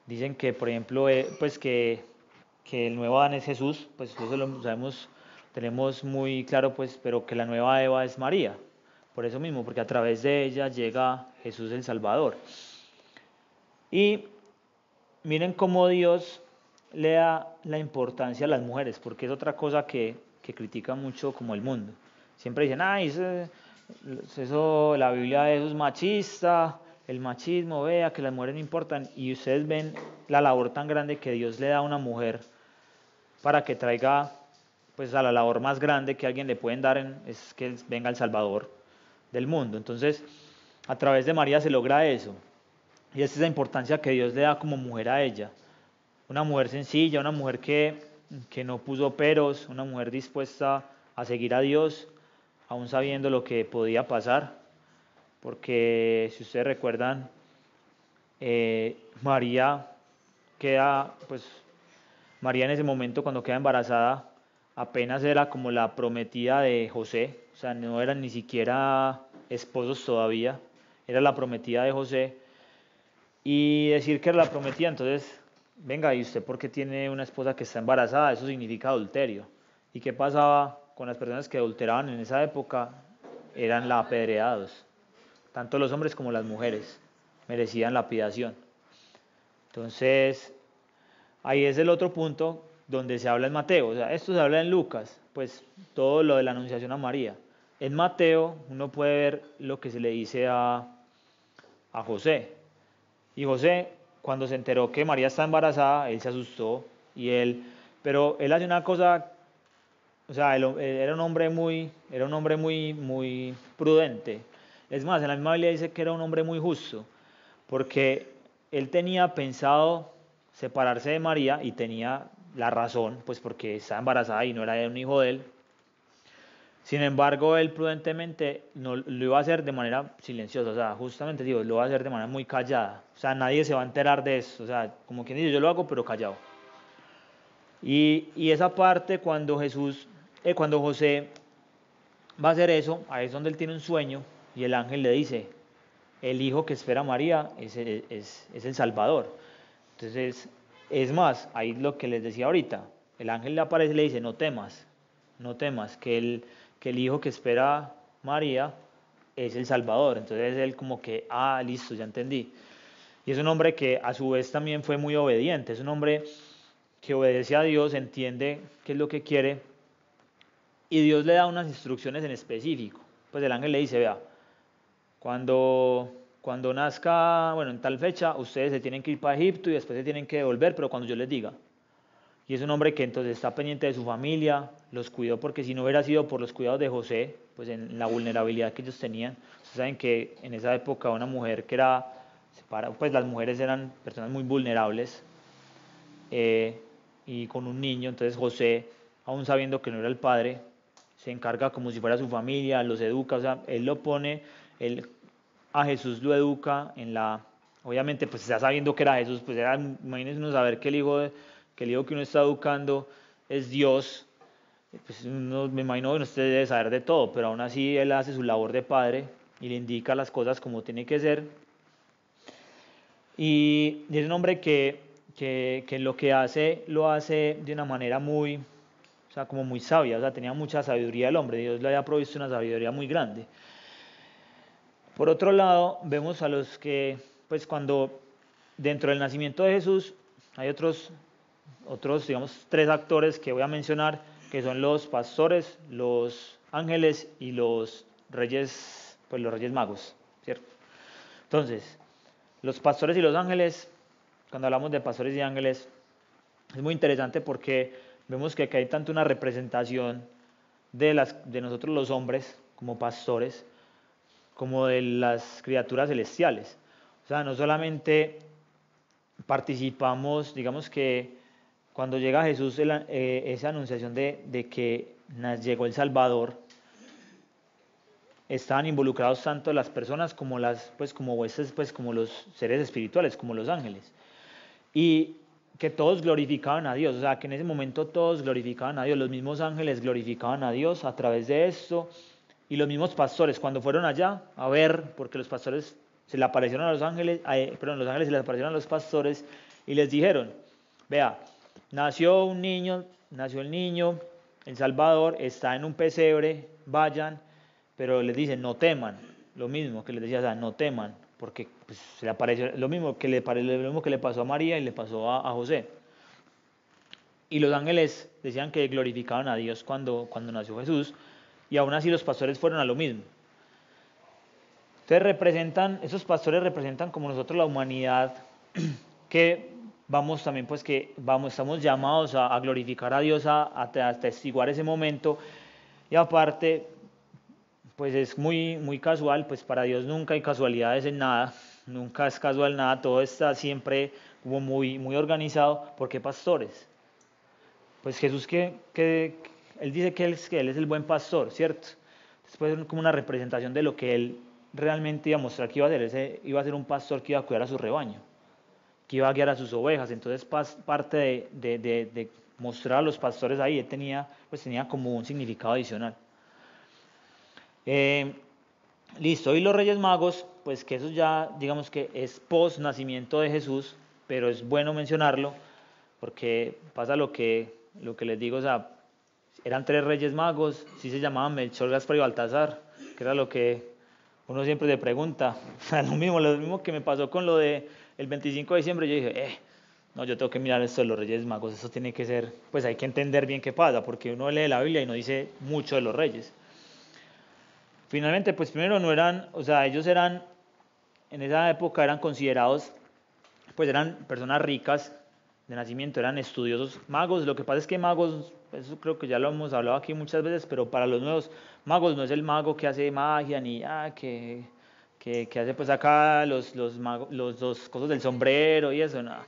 dicen que, por ejemplo, pues que el nuevo Adán es Jesús, pues eso lo sabemos, tenemos muy claro, pues, pero que la nueva Eva es María. Por eso mismo, porque a través de ella llega Jesús el Salvador. Y miren cómo Dios le da la importancia a las mujeres, porque es otra cosa que critica mucho como el mundo. Siempre dicen, eso, la Biblia de eso es machista, el machismo, vea que las mujeres no importan, y ustedes ven la labor tan grande que Dios le da a una mujer para que traiga, pues, a la labor más grande que alguien le pueden dar, es que venga el Salvador del mundo. Entonces, a través de María se logra eso. Y esa es la importancia que Dios le da como mujer a ella. Una mujer sencilla, una mujer que no puso peros, una mujer dispuesta a seguir a Dios, aún sabiendo lo que podía pasar. Porque si ustedes recuerdan, María en ese momento, cuando queda embarazada, apenas era como la prometida de José, o sea, no eran ni siquiera esposos todavía, era la prometida de José. Y decir que era la prometida, entonces, venga, ¿y usted por qué tiene una esposa que está embarazada? Eso significa adulterio. ¿Y qué pasaba con las personas que adulteraban en esa época? Eran apedreados. Tanto los hombres como las mujeres merecían lapidación. Entonces, ahí es el otro punto donde se habla en Mateo. O sea, esto se habla en Lucas, pues todo lo de la anunciación a María. En Mateo uno puede ver lo que se le dice a José. Y José, cuando se enteró que María está embarazada, él se asustó pero él hace una cosa, o sea, él era un hombre muy prudente. Es más, en la misma Biblia dice que era un hombre muy justo, porque él tenía pensado separarse de María y tenía la razón, pues porque estaba embarazada y no era un hijo de él. Sin embargo, él prudentemente no, lo iba a hacer de manera silenciosa, o sea, justamente digo, lo iba a hacer de manera muy callada, o sea, nadie se va a enterar de eso, o sea, como quien dice, yo lo hago pero callado. Y esa parte cuando José va a hacer eso, ahí es donde él tiene un sueño y el ángel le dice, el hijo que espera María es el Salvador. Entonces, es más, ahí lo que les decía ahorita, el ángel le aparece y le dice, no temas, que el hijo que espera María es el Salvador. Entonces él como que, listo, ya entendí. Y es un hombre que a su vez también fue muy obediente, es un hombre que obedece a Dios, entiende qué es lo que quiere y Dios le da unas instrucciones en específico. Pues el ángel le dice, vea, cuando nazca, bueno, en tal fecha, ustedes se tienen que ir para Egipto y después se tienen que devolver, pero cuando yo les diga. Y es un hombre que entonces está pendiente de su familia, los cuidó porque si no hubiera sido por los cuidados de José, pues en la vulnerabilidad que ellos tenían. Ustedes saben que en esa época una mujer que era, pues las mujeres eran personas muy vulnerables y con un niño, entonces José, aún sabiendo que no era el padre, se encarga como si fuera su familia, los educa, o sea, él lo pone, a Jesús lo educa obviamente pues ya sabiendo que era Jesús, pues imagínense uno saber que el hijo que uno está educando es Dios, pues me imagino que usted debe saber de todo, pero aún así él hace su labor de padre y le indica las cosas como tiene que ser. Y es un hombre que lo que hace, lo hace de una manera o sea, como muy sabia, o sea, tenía mucha sabiduría el hombre, Dios le había provisto una sabiduría muy grande. Por otro lado, vemos a los que, pues cuando dentro del nacimiento de Jesús hay otros, digamos, 3 actores que voy a mencionar, que son los pastores, los ángeles y los reyes, pues los reyes magos, ¿cierto? Entonces, los pastores y los ángeles, cuando hablamos de pastores y ángeles, es muy interesante porque vemos que aquí hay tanto una representación de nosotros los hombres como pastores, como de las criaturas celestiales. O sea, no solamente participamos, digamos que cuando llega Jesús, esa anunciación de que llegó el Salvador, estaban involucrados tanto las personas como como los seres espirituales, como los ángeles. Y que todos glorificaban a Dios, o sea, que en ese momento todos glorificaban a Dios, los mismos ángeles glorificaban a Dios a través de esto, y los mismos pastores cuando fueron allá a ver, porque los pastores se le aparecieron a los ángeles, los ángeles se les aparecieron a los pastores y les dijeron, vea, nació el niño, el Salvador, está en un pesebre, vayan, pero les dicen, no teman, lo mismo que les decía, o sea, no teman, porque pues, se le apareció lo mismo que le pasó a María y le pasó a José. Y los ángeles decían que glorificaban a Dios cuando nació Jesús, y aún así los pastores fueron a lo mismo. Entonces esos pastores representan como nosotros la humanidad, que vamos también pues estamos llamados a glorificar a Dios, a atestiguar ese momento, y aparte pues es muy casual, pues para Dios nunca hay casualidades en nada, nunca es casual nada, todo está siempre como muy organizado. ¿Por qué pastores? Pues Jesús él dice que él es el buen pastor, ¿cierto? Después es como una representación de lo que él realmente iba a mostrar que iba a hacer. Iba a ser un pastor que iba a cuidar a su rebaño, que iba a guiar a sus ovejas. Entonces parte de mostrar a los pastores ahí, él tenía como un significado adicional. Listo, y los Reyes Magos, pues que eso ya digamos que es post nacimiento de Jesús, pero es bueno mencionarlo porque pasa lo que les digo, o sea, eran 3 reyes magos, sí se llamaban Melchor, Gaspar y Baltasar, que era lo que uno siempre se pregunta. Lo mismo que me pasó con lo de el 25 de diciembre, yo dije, no, yo tengo que mirar esto de los reyes magos, eso tiene que ser, pues hay que entender bien qué pasa, porque uno lee la Biblia y no dice mucho de los reyes. Finalmente, pues primero no eran, o sea, ellos eran, en esa época eran considerados, pues eran personas ricas de nacimiento, eran estudiosos magos. Lo que pasa es que magos, eso creo que ya lo hemos hablado aquí muchas veces, pero para los nuevos, magos no es el mago que hace magia, ni que hace pues acá los dos cosas del sombrero y eso, nada.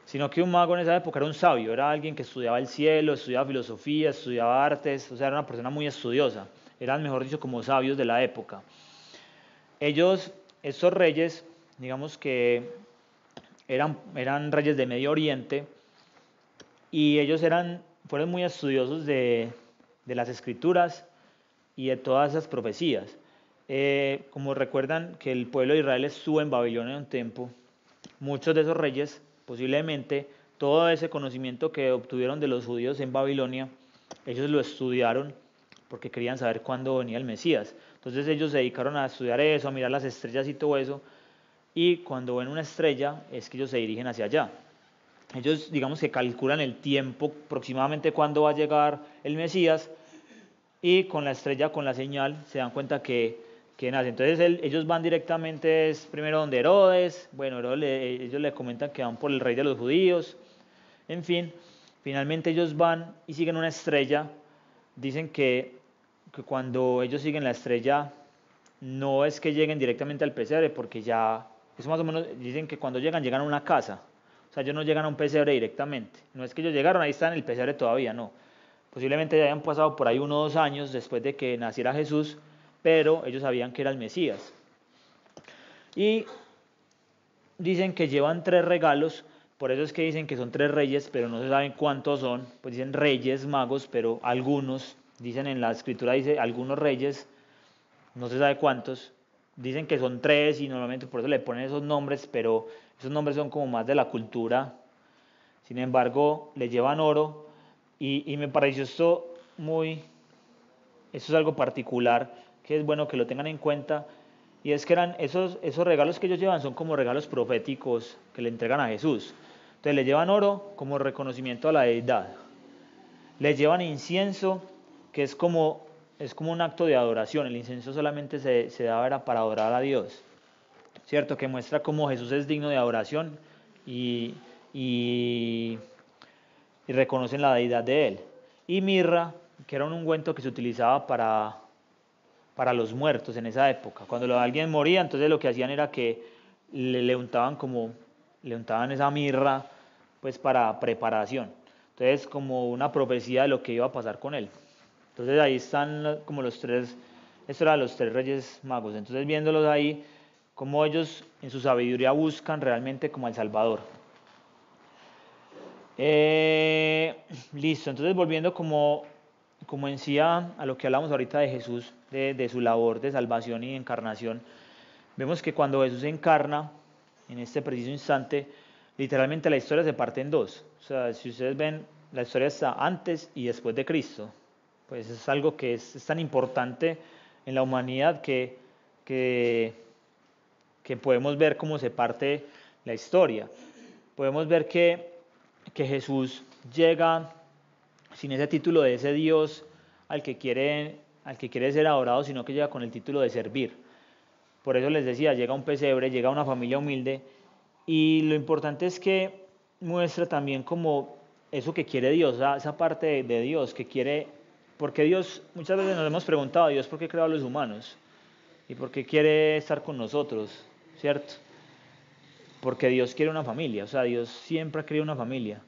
Sino que un mago en esa época era un sabio, era alguien que estudiaba el cielo, estudiaba filosofía, estudiaba artes, o sea, era una persona muy estudiosa, eran, mejor dicho, como sabios de la época. Ellos, estos reyes, digamos que eran reyes de Medio Oriente, y ellos fueron muy estudiosos de las escrituras y de todas esas profecías. Como recuerdan que el pueblo de Israel estuvo en Babilonia un tiempo, muchos de esos reyes, posiblemente, todo ese conocimiento que obtuvieron de los judíos en Babilonia, ellos lo estudiaron porque querían saber cuándo venía el Mesías. Entonces ellos se dedicaron a estudiar eso, a mirar las estrellas y todo eso, y cuando ven una estrella es que ellos se dirigen hacia allá. Ellos, digamos que calculan el tiempo, aproximadamente cuándo va a llegar el Mesías, y con la estrella, con la señal, se dan cuenta que nace. Entonces ellos van directamente, primero donde Herodes, bueno, ellos le comentan que van por el rey de los judíos, en fin, finalmente ellos van y siguen una estrella. Dicen que cuando ellos siguen la estrella, no es que lleguen directamente al pesebre, porque ya, eso más o menos, dicen que cuando llegan a una casa. O sea, ellos no llegan a un pesebre directamente. No es que ellos llegaron, ahí están en el pesebre todavía, no. Posiblemente ya hayan pasado por ahí 1 o 2 años después de que naciera Jesús, pero ellos sabían que era el Mesías. Y dicen que llevan 3 regalos, por eso es que dicen que son 3 reyes, pero no se saben cuántos son. Pues dicen reyes magos, pero algunos, dicen en la escritura, dice algunos reyes, no se sabe cuántos. Dicen que son 3 y normalmente por eso le ponen esos nombres, pero esos nombres son como más de la cultura. Sin embargo, le llevan oro, y me pareció esto es algo particular, que es bueno que lo tengan en cuenta, y es que eran esos regalos que ellos llevan son como regalos proféticos que le entregan a Jesús. Entonces le llevan oro como reconocimiento a la deidad, le llevan incienso, que es como un acto de adoración. El incienso solamente se daba para adorar a Dios, ¿cierto? Que muestra cómo Jesús es digno de adoración y reconocen la deidad de él. Y mirra, que era un ungüento que se utilizaba para los muertos en esa época. Cuando alguien moría, entonces lo que hacían era que le untaban esa mirra, pues para preparación. Entonces, como una profecía de lo que iba a pasar con él. Entonces ahí están como los 3, esto era los 3 reyes magos. Entonces viéndolos ahí, cómo ellos en su sabiduría buscan realmente como al Salvador. Listo, entonces volviendo como en sí a lo que hablamos ahorita de Jesús, de su labor de salvación y encarnación, vemos que cuando Jesús se encarna, en este preciso instante, literalmente la historia se parte en 2. O sea, si ustedes ven, la historia está antes y después de Cristo. Pues es algo que es tan importante en la humanidad que podemos ver cómo se parte la historia. Podemos ver que Jesús llega sin ese título de ese Dios al que quiere ser adorado, sino que llega con el título de servir. Por eso les decía, llega a un pesebre, llega a una familia humilde, y lo importante es que muestra también como eso que quiere Dios, esa parte de Dios que quiere, porque Dios, muchas veces nos hemos preguntado, Dios, ¿por qué creó a los humanos? ¿Y por qué quiere estar con nosotros? ¿Cierto? Porque Dios quiere una familia, o sea, Dios siempre ha querido una familia.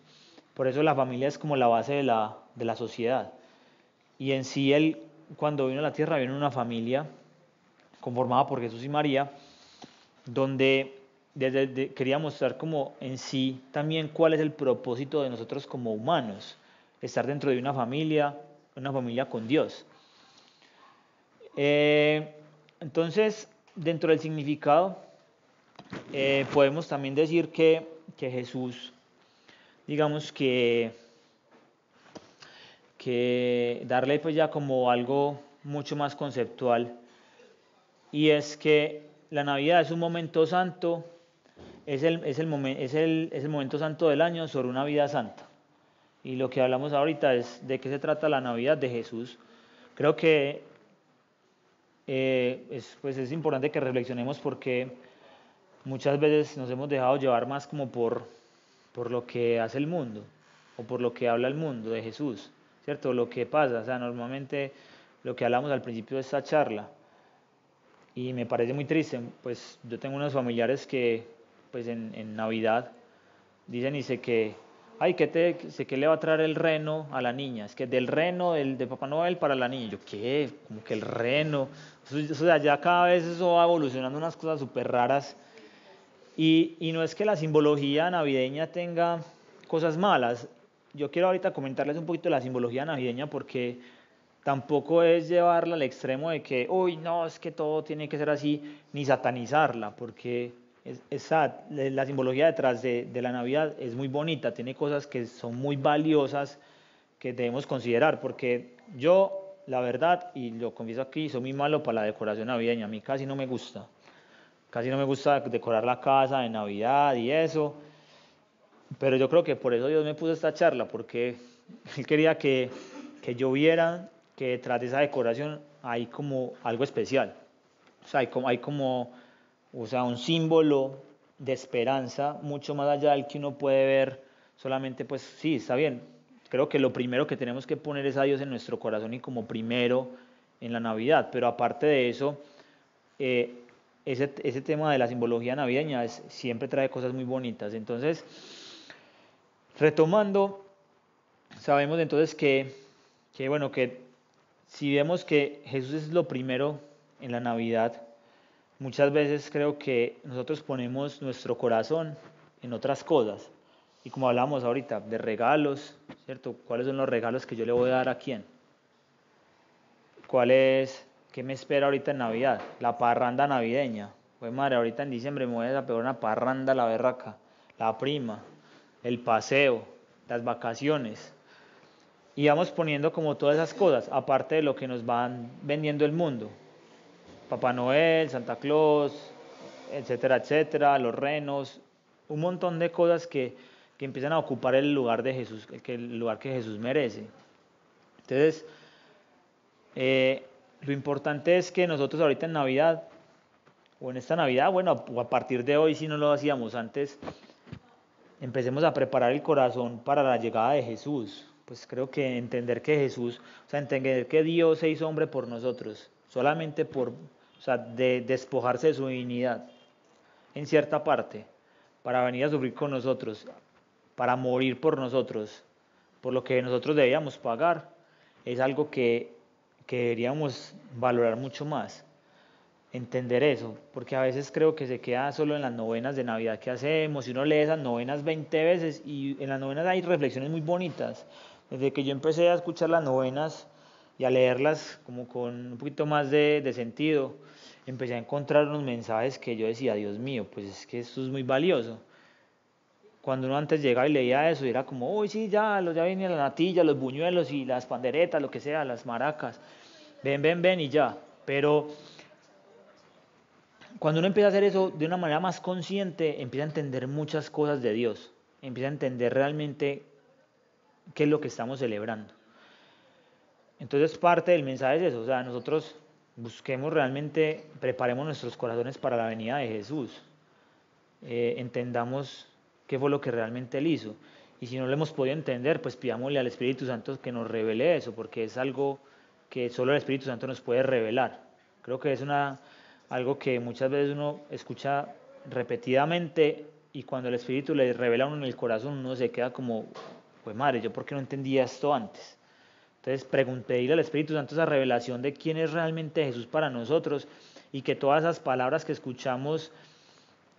Por eso la familia es como la base de la sociedad. Y en sí Él, cuando vino a la tierra, vino en una familia conformada por Jesús y María, donde quería mostrar como en sí también cuál es el propósito de nosotros como humanos, estar dentro de una familia con Dios. Entonces, dentro del significado, podemos también decir que Jesús, digamos que que darle pues ya como algo mucho más conceptual, y es que la Navidad es un momento santo, es el momento santo del año sobre una vida santa. Y lo que hablamos ahorita es de qué se trata la Navidad de Jesús. Creo que pues es importante que reflexionemos, porque muchas veces nos hemos dejado llevar más como por lo que hace el mundo o por lo que habla el mundo de Jesús, ¿cierto? Lo que pasa, o sea, normalmente lo que hablamos al principio de esta charla, y me parece muy triste, pues yo tengo unos familiares que pues en Navidad dicen, y sé que, ay, sé que le va a traer el reno a la niña, es que del reno de Papá Noel para la niña. Yo, ¿qué? Como que el reno. O sea, ya cada vez eso va evolucionando unas cosas súper raras. Y no es que la simbología navideña tenga cosas malas. Yo quiero ahorita comentarles un poquito de la simbología navideña, porque tampoco es llevarla al extremo de que, uy, no, es que todo tiene que ser así, ni satanizarla, porque la simbología detrás de la Navidad es muy bonita, tiene cosas que son muy valiosas que debemos considerar, porque yo, la verdad, y lo confieso aquí, soy muy malo para la decoración navideña, a mí casi no me gusta decorar la casa de Navidad y eso, pero yo creo que por eso Dios me puso esta charla, porque Él quería que yo viera que detrás de esa decoración hay como algo especial, o sea, o sea, un símbolo de esperanza mucho más allá del que uno puede ver solamente. Pues sí, está bien, creo que lo primero que tenemos que poner es a Dios en nuestro corazón y como primero en la Navidad, pero aparte de eso, ese tema de la simbología navideña siempre trae cosas muy bonitas. Entonces, retomando, sabemos entonces bueno, que si vemos que Jesús es lo primero en la Navidad, muchas veces creo que nosotros ponemos nuestro corazón en otras cosas. Y como hablamos ahorita, de regalos, ¿cierto? ¿Cuáles son los regalos que yo le voy a dar a quién? ¿Qué me espera ahorita en Navidad? La parranda navideña. Pues madre, ahorita en diciembre me voy a pegar una parranda, la berraca, la prima, el paseo, las vacaciones. Y vamos poniendo como todas esas cosas, aparte de lo que nos van vendiendo el mundo. Papá Noel, Santa Claus, etcétera, etcétera, los renos, un montón de cosas que empiezan a ocupar el lugar de Jesús, el lugar que Jesús merece. Entonces, lo importante es que nosotros ahorita en Navidad, o en esta Navidad, bueno, o a partir de hoy, si no lo hacíamos antes, empecemos a preparar el corazón para la llegada de Jesús. Pues creo que entender que Jesús, o sea, entender que Dios se hizo hombre por nosotros, solamente o sea, de despojarse de su divinidad en cierta parte, para venir a sufrir con nosotros, para morir por nosotros, por lo que nosotros debíamos pagar, es algo que deberíamos valorar mucho más. Entender eso, porque a veces creo que se queda solo en las novenas de Navidad que hacemos, y uno lee esas novenas 20 veces, y en las novenas hay reflexiones muy bonitas. Desde que yo empecé a escuchar las novenas y a leerlas como con un poquito más de sentido, empecé a encontrar unos mensajes que yo decía, Dios mío, pues es que esto es muy valioso. Cuando uno antes llegaba y leía eso, era como, uy, sí, ya venía la natilla, los buñuelos y las panderetas, lo que sea, las maracas, ven y ya. Pero cuando uno empieza a hacer eso de una manera más consciente, empieza a entender muchas cosas de Dios, empieza a entender realmente qué es lo que estamos celebrando. Entonces parte del mensaje es eso, o sea, nosotros busquemos realmente, preparemos nuestros corazones para la venida de Jesús, entendamos qué fue lo que realmente Él hizo, y si no lo hemos podido entender, pues pidámosle al Espíritu Santo que nos revele eso, porque es algo que solo el Espíritu Santo nos puede revelar. Creo que es algo que muchas veces uno escucha repetidamente, y cuando el Espíritu le revela a uno en el corazón, uno se queda como, pues madre, ¿yo por qué no entendía esto antes? Entonces pedirle al Espíritu Santo esa revelación de quién es realmente Jesús para nosotros, y que todas esas palabras que escuchamos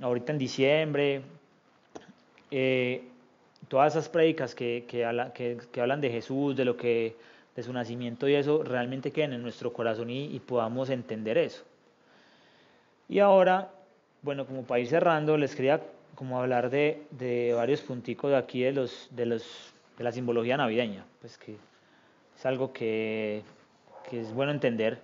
ahorita en diciembre, todas esas prédicas que hablan de Jesús, de su nacimiento y eso, realmente queden en nuestro corazón y podamos entender eso. Y ahora, bueno, como para ir cerrando, les quería como hablar de varios punticos de aquí de la simbología navideña, pues que es algo que es bueno entender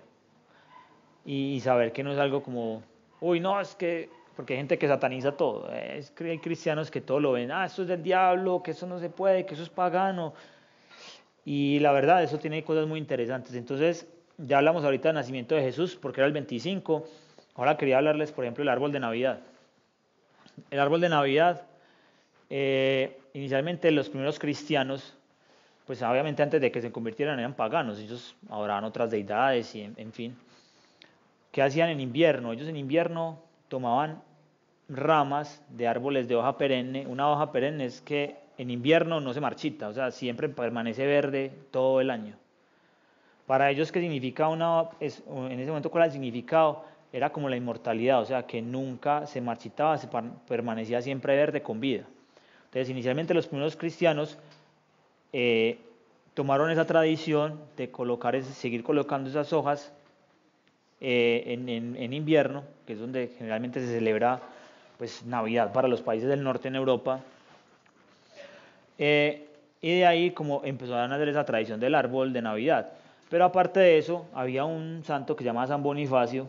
y saber que no es algo como, uy, no, es que, porque hay gente que sataniza todo, es que hay cristianos que todo lo ven, esto es del diablo, que eso no se puede, que eso es pagano, y la verdad, eso tiene cosas muy interesantes. Entonces, ya hablamos ahorita del nacimiento de Jesús, porque era el 25, ahora quería hablarles, por ejemplo, del árbol de Navidad. El árbol de Navidad, inicialmente los primeros cristianos, pues obviamente antes de que se convirtieran eran paganos, ellos adoraban otras deidades y en fin. ¿Qué hacían en invierno? Ellos en invierno tomaban ramas de árboles de hoja perenne. Una hoja perenne es que en invierno no se marchita, o sea, siempre permanece verde todo el año. Para ellos, ¿qué significa en ese momento cuál era el significado? Era como la inmortalidad, o sea, que nunca se marchitaba, permanecía siempre verde con vida. Entonces, inicialmente los primeros cristianos tomaron esa tradición de seguir colocando esas hojas en invierno, que es donde generalmente se celebra pues, Navidad para los países del norte en Europa. Y de ahí como empezaron a hacer esa tradición del árbol de Navidad. Pero aparte de eso, había un santo que se llamaba San Bonifacio,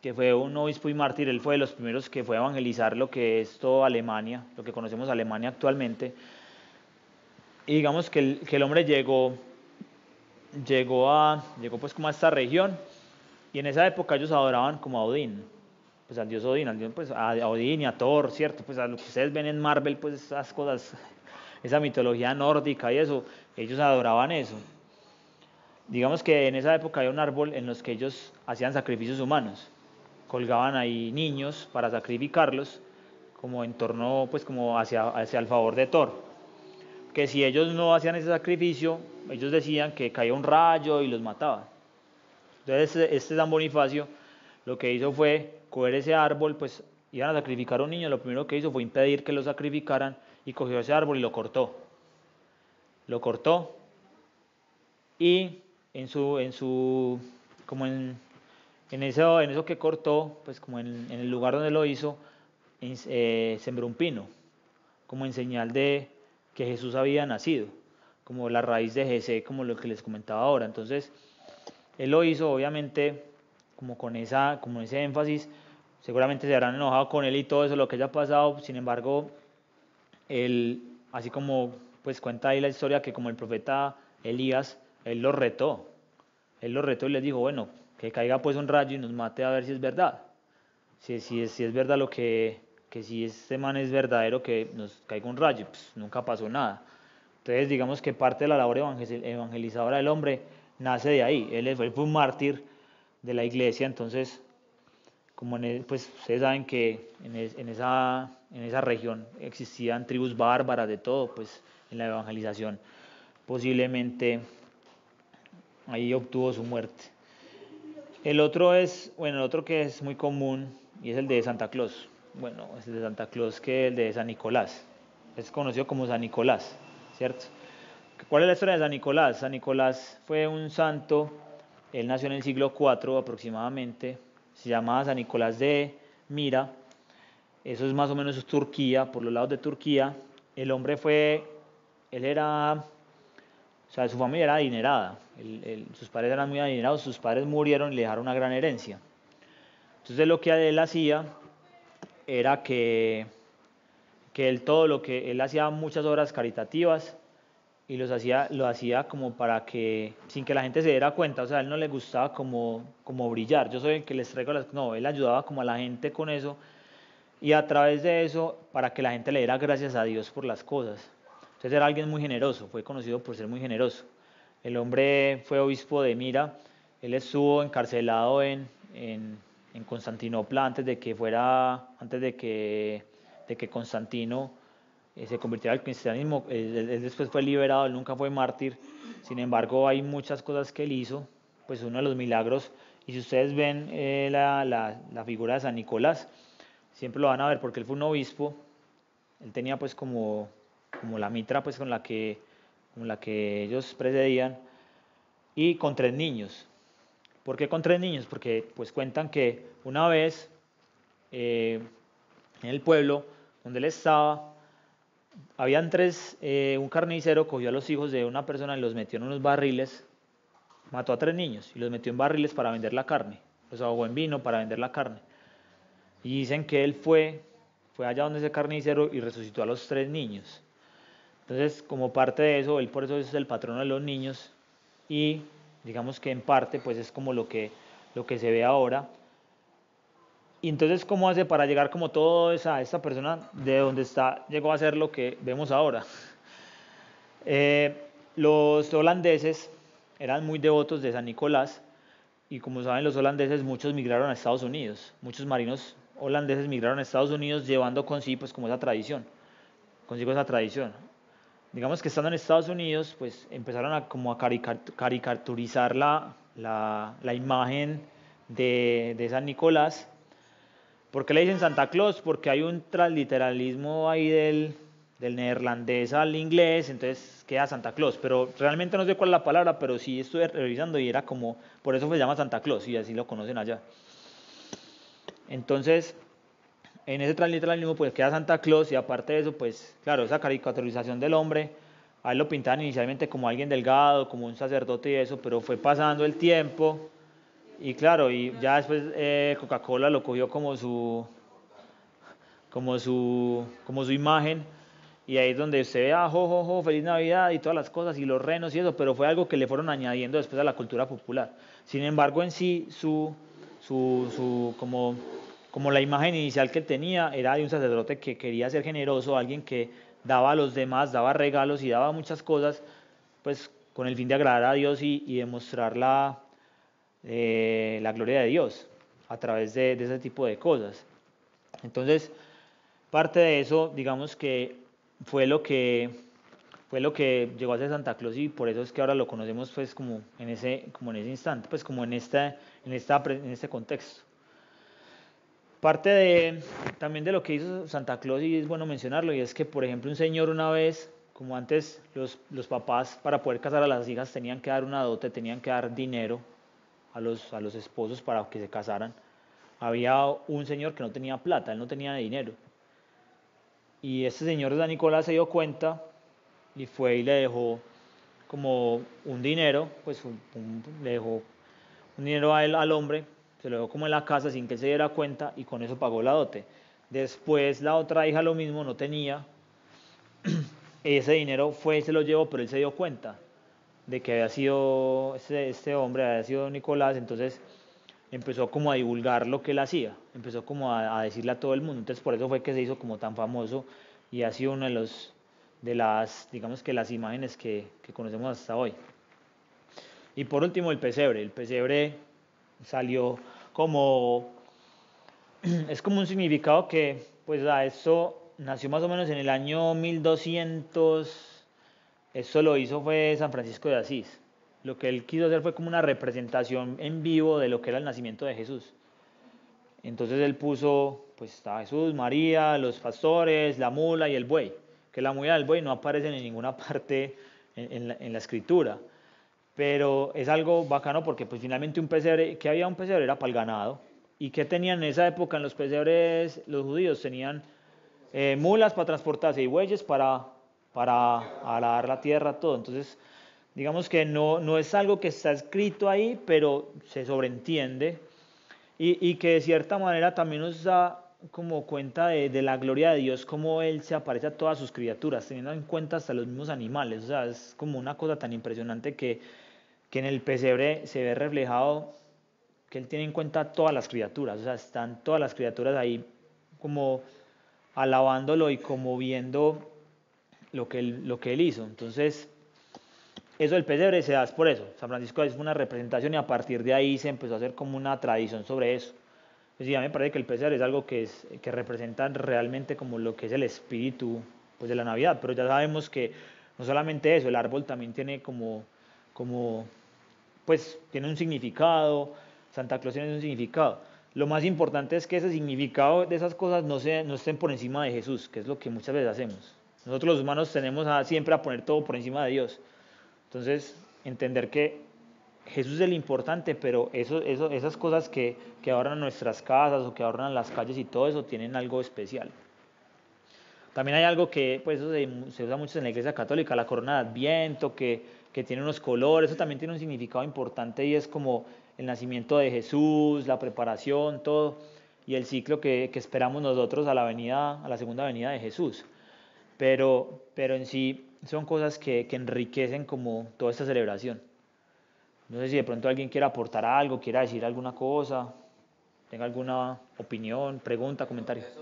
que fue un obispo y mártir. Él fue de los primeros que fue a evangelizar lo que es toda Alemania, lo que conocemos Alemania actualmente. Y digamos que el hombre llegó pues como a esta región, y en esa época ellos adoraban como a Odín, pues al dios Odín, pues a Odín y a Thor, ¿cierto? Pues a lo que ustedes ven en Marvel, pues esas cosas, esa mitología nórdica y eso, ellos adoraban eso. Digamos que en esa época había un árbol en los que ellos hacían sacrificios humanos, colgaban ahí niños para sacrificarlos, como en torno, pues como hacia el favor de Thor. Que si ellos no hacían ese sacrificio, ellos decían que caía un rayo y los mataba. Entonces este San Bonifacio lo que hizo fue coger ese árbol, pues iban a sacrificar a un niño, lo primero que hizo fue impedir que lo sacrificaran y cogió ese árbol y lo cortó. Lo cortó y como en eso que cortó, pues como en el lugar donde lo hizo, sembró un pino, como en señal de que Jesús había nacido, como la raíz de Jesé, como lo que les comentaba ahora. Entonces, él lo hizo obviamente como con ese énfasis. Seguramente se habrán enojado con él y todo eso, lo que haya pasado. Sin embargo, él, así como pues cuenta ahí la historia, que como el profeta Elías, él lo retó. Él lo retó y les dijo, bueno, que caiga pues un rayo y nos mate a ver si es verdad. Si es verdad que si este man es verdadero, que nos caiga un rayo. Pues nunca pasó nada. Entonces digamos que parte de la labor evangelizadora del hombre nace de ahí. Él fue un mártir de la iglesia. Entonces, como pues ustedes saben que en esa región existían tribus bárbaras de todo, pues en la evangelización posiblemente ahí obtuvo su muerte. El otro que es muy común y es el de Santa Claus. Bueno, es el de Santa Claus que el de San Nicolás. Es conocido como San Nicolás, ¿cierto? ¿Cuál es la historia de San Nicolás? San Nicolás fue un santo, él nació en el siglo IV aproximadamente, se llamaba San Nicolás de Mira, eso es más o menos Turquía, por los lados de Turquía. El hombre o sea, su familia era adinerada, sus padres eran muy adinerados, sus padres murieron y le dejaron una gran herencia. Entonces lo que él hacía era que él hacía muchas obras caritativas y lo hacía como para que, sin que la gente se diera cuenta, o sea, a él no le gustaba como brillar, yo soy el que les traigo no, él ayudaba como a la gente con eso, y a través de eso, para que la gente le diera gracias a Dios por las cosas. Entonces era alguien muy generoso, fue conocido por ser muy generoso. El hombre fue obispo de Mira, él estuvo encarcelado en Constantinopla antes de que Constantino se convirtiera al cristianismo. Él después fue liberado, él nunca fue mártir. Sin embargo, hay muchas cosas que él hizo, pues uno de los milagros, y si ustedes ven la figura de San Nicolás, siempre lo van a ver porque él fue un obispo, él tenía pues como la mitra pues con la que ellos precedían, y con 3 niños. ¿Por qué con 3 niños? Porque pues cuentan que una vez en el pueblo donde él estaba, habían 3, un carnicero cogió a los hijos de una persona y los metió en unos barriles mató a 3 niños y los metió en barriles para vender la carne, los ahogó en vino para vender la carne. Y dicen que él fue allá donde ese carnicero y resucitó a los 3 niños. Entonces, como parte de eso, él por eso es el patrono de los niños y digamos que en parte pues es como lo que se ve ahora. Y entonces, ¿cómo hace para llegar como todo esta persona de donde está, llegó a ser lo que vemos ahora? Los holandeses eran muy devotos de San Nicolás y como saben los holandeses muchos migraron a Estados Unidos, muchos marinos holandeses migraron a Estados Unidos llevando consigo pues como esa tradición, Digamos que estando en Estados Unidos pues empezaron a como a caricaturizar la imagen de San Nicolás. ¿Por qué le dicen Santa Claus? Porque hay un transliteralismo ahí del neerlandés al inglés, entonces queda Santa Claus, pero realmente no sé cuál es la palabra, pero sí estuve revisando y era como, por eso se llama Santa Claus y así lo conocen allá. Entonces, en ese transliteralismo pues queda Santa Claus y aparte de eso, pues claro, esa caricaturización del hombre, a él lo pintaban inicialmente como alguien delgado, como un sacerdote y eso, pero fue pasando el tiempo y claro, y ya después Coca-Cola lo cogió como su imagen y ahí es donde usted ve jo, jo, jo, feliz Navidad y todas las cosas y los renos y eso, pero fue algo que le fueron añadiendo después a la cultura popular. Sin embargo, en sí, como la imagen inicial que tenía era de un sacerdote que quería ser generoso, alguien que daba a los demás, daba regalos y daba muchas cosas, pues con el fin de agradar a Dios y demostrar la gloria de Dios a través de ese tipo de cosas. Entonces, parte de eso, digamos que fue lo que llegó a ser Santa Claus y por eso es que ahora lo conocemos pues como en ese instante, pues como en este contexto. Parte también de lo que hizo Santa Claus, y es bueno mencionarlo, y es que por ejemplo un señor una vez, como antes los papás para poder casar a las hijas tenían que dar una dote, tenían que dar dinero a los esposos para que se casaran, había un señor que no tenía plata, él no tenía dinero. Y este señor de San Nicolás se dio cuenta y fue y le dejó como un dinero, pues le dejó un dinero a él, al hombre, se lo dejó como en la casa sin que él se diera cuenta y con eso pagó la dote. Después la otra hija lo mismo, no tenía, ese dinero fue y se lo llevó, pero él se dio cuenta de que había sido este hombre, había sido Nicolás, entonces empezó como a divulgar lo que él hacía, empezó como a decirle a todo el mundo, entonces por eso fue que se hizo como tan famoso y ha sido una de las, digamos que las imágenes que conocemos hasta hoy. Y por último el pesebre salió como, es como un significado que pues esto nació más o menos en el año 1200, esto lo hizo fue San Francisco de Asís. Lo que él quiso hacer fue como una representación en vivo de lo que era el nacimiento de Jesús. Entonces él puso, pues estaba Jesús, María, los pastores, la mula y el buey, que la mula y el buey no aparecen en ninguna parte en la escritura, pero es algo bacano porque pues finalmente un pesebre, que había un pesebre era para el ganado, y que tenían en esa época en los pesebres los judíos, tenían mulas para transportarse y bueyes para arar la tierra, todo, entonces digamos que no es algo que está escrito ahí, pero se sobreentiende y que de cierta manera también nos da como cuenta de la gloria de Dios, cómo Él se aparece a todas sus criaturas, teniendo en cuenta hasta los mismos animales. O sea, es como una cosa tan impresionante que en el pesebre se ve reflejado que Él tiene en cuenta todas las criaturas. O sea, están todas las criaturas ahí como alabándolo y como viendo lo que él hizo. Entonces, eso del pesebre se da por eso. San Francisco es una representación y a partir de ahí se empezó a hacer como una tradición sobre eso. Pues sí, a mí me parece que el pesebre es algo que representa realmente como lo que es el espíritu pues, de la Navidad, pero ya sabemos que no solamente eso, el árbol también tiene pues tiene un significado, Santa Claus tiene un significado. Lo más importante es que ese significado de esas cosas no estén por encima de Jesús, que es lo que muchas veces hacemos. Nosotros los humanos tenemos siempre a poner todo por encima de Dios. Entonces, entender que Jesús es el importante, pero esas cosas que adornan nuestras casas o que adornan las calles y todo eso tienen algo especial. También hay algo que pues, eso se usa mucho en la Iglesia Católica, la corona de Adviento, que que tiene unos colores, eso también tiene un significado importante y es como el nacimiento de Jesús, la preparación, todo, y el ciclo que esperamos nosotros a la segunda venida de Jesús. Pero en sí son cosas que enriquecen como toda esta celebración. No sé si de pronto alguien quiera aportar algo, quiera decir alguna cosa, tenga alguna opinión, pregunta, comentario. Esta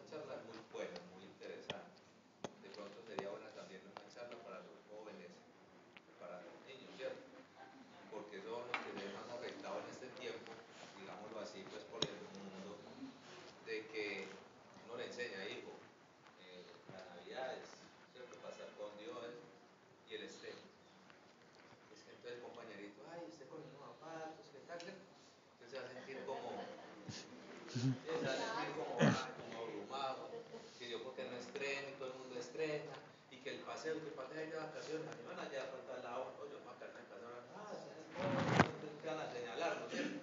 charla es muy buena, muy interesante. De pronto sería buena también una charla para los jóvenes, para los niños, ¿cierto? Porque son los que se ven más afectados en este tiempo, digámoslo así, pues por el mundo, de que uno le enseña, hijo, la Navidad es, ¿cierto? Pasar con Dios y el estreno. Es que entonces el compañerito, ay, usted con unos zapatos, ¿qué tal? Entonces se va a sentir como, se va a sentir como, ay, como abrumado, que yo porque no estreno y todo el mundo estrena, y que el paseo, que para que haya vacaciones, a mí me van a llevar para tal lado, o yo me voy a quedar en casa, entonces te van a señalar, ¿no es cierto?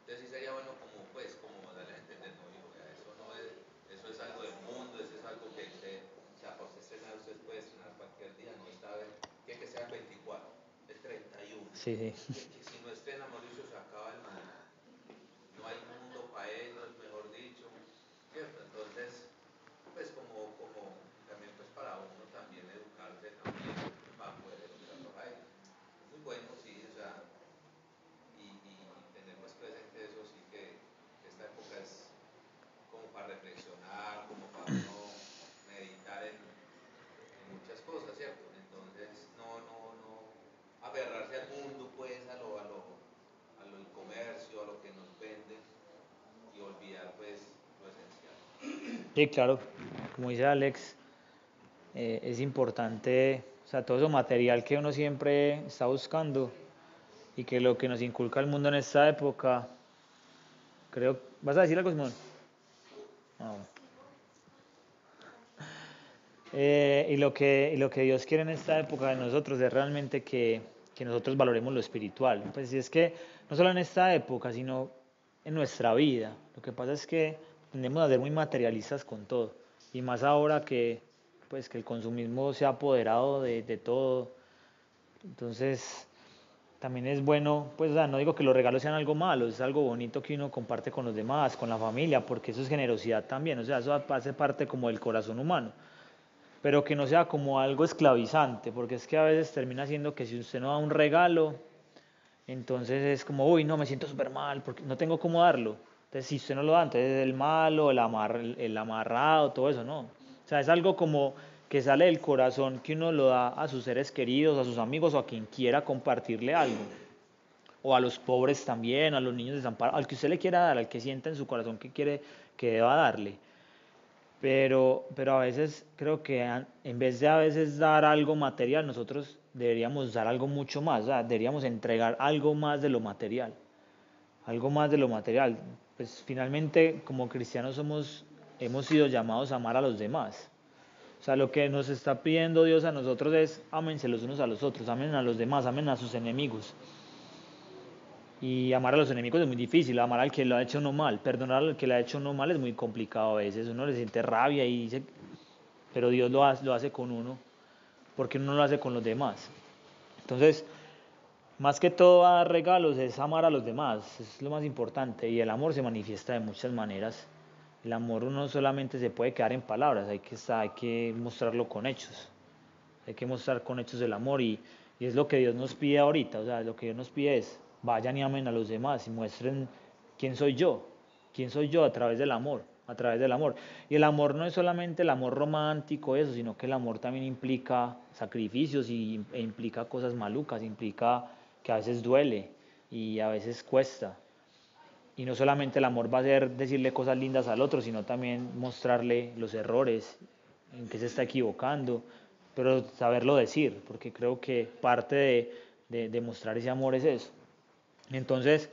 Entonces sí sería bueno como, pues, como darle a entender, no, hijo, ya, eso no es, eso es algo del mundo, eso es algo que usted, o sea, para usted estrenar, usted puede estrenar cualquier día, no está, que sea el 24, el 31, Sí, sí. que si no estrena Mauricio se acaba el mundo, no hay mundo para ellos, mejor dicho, ¿cierto? Entonces, pues como también pues para uno también educarse también para poder educarlos a ellos. Muy bueno, sí, o sea, y tener pues presente eso, sí que esta época es como para reflexionar, como para uno meditar en muchas cosas, ¿cierto? Entonces, no aferrarse al mundo, pues, a lo del comercio, a lo que nos venden y olvidar pues lo esencial. Sí, claro, como dice Alex, es importante, o sea, todo eso material que uno siempre está buscando y que lo que nos inculca el mundo en esta época, creo, ¿vas a decir algo, Simón? Ah, bueno. Y lo que Dios quiere en esta época de nosotros es realmente que nosotros valoremos lo espiritual. Pues si es que no solo en esta época, sino en nuestra vida. Lo que pasa es que tendemos a ser muy materialistas con todo. Y más ahora pues, que el consumismo se ha apoderado de todo. Entonces, también es bueno, pues o sea, no digo que los regalos sean algo malo, es algo bonito que uno comparte con los demás, con la familia, porque eso es generosidad también, o sea, eso hace parte como del corazón humano, pero que no sea como algo esclavizante, porque es que a veces termina siendo que si usted no da un regalo, entonces es como, uy, no, me siento súper mal, porque no tengo cómo darlo. Entonces, si usted no lo da, entonces es el malo, el amarrado, todo eso, no. O sea, es algo como que sale del corazón, que uno lo da a sus seres queridos, a sus amigos o a quien quiera compartirle algo. O a los pobres también, a los niños desamparados, al que usted le quiera dar, al que sienta en su corazón que quiere que deba darle. Pero a veces creo que en vez de a veces dar algo material, nosotros deberíamos dar algo mucho más, o sea, deberíamos entregar algo más de lo material, algo más de lo material. Pues finalmente como cristianos hemos sido llamados a amar a los demás. O sea, lo que nos está pidiendo Dios a nosotros es ámense los unos a los otros, amen a los demás, amen a sus enemigos. Y amar a los enemigos es muy difícil, amar al que lo ha hecho uno mal, perdonar al que le ha hecho uno mal es muy complicado a veces, uno le siente rabia y dice, pero Dios lo hace con uno, porque uno no lo hace con los demás. Entonces, más que todo dar regalos es amar a los demás, es lo más importante, y el amor se manifiesta de muchas maneras. El amor no solamente se puede quedar en palabras, hay que mostrarlo con hechos, hay que mostrar con hechos el amor y es lo que Dios nos pide ahorita, o sea, lo que Dios nos pide es vayan y amen a los demás y muestren quién soy yo a través del amor, a través del amor. Y el amor no es solamente el amor romántico, eso, sino que el amor también implica sacrificios e implica cosas malucas, implica que a veces duele y a veces cuesta. Y no solamente el amor va a ser decirle cosas lindas al otro, sino también mostrarle los errores, en qué se está equivocando, pero saberlo decir, porque creo que parte de mostrar ese amor es eso. Entonces,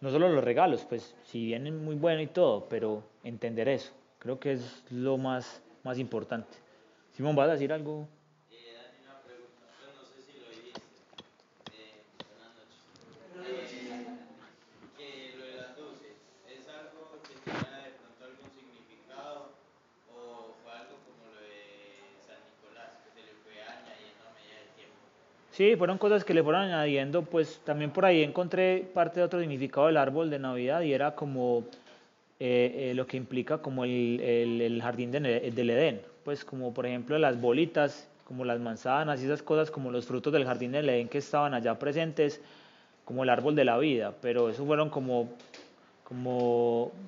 no solo los regalos, pues si vienen muy bueno y todo, pero entender eso, creo que es lo más importante. Simón, ¿vas a decir algo? Dani, una pregunta. Pues no sé si lo dijiste. Buenas noches. Que lo de las luces, ¿es algo que tenga de pronto algún significado o fue algo como lo de San Nicolás, que se le fue añadiendo a medida del tiempo? Sí, fueron cosas que le fueron añadiendo, pues también por ahí encontré parte de otro significado del árbol de Navidad y era como lo que implica como el jardín del Edén, pues como por ejemplo las bolitas, como las manzanas y esas cosas, como los frutos del jardín del Edén que estaban allá presentes, como el árbol de la vida, pero eso fueron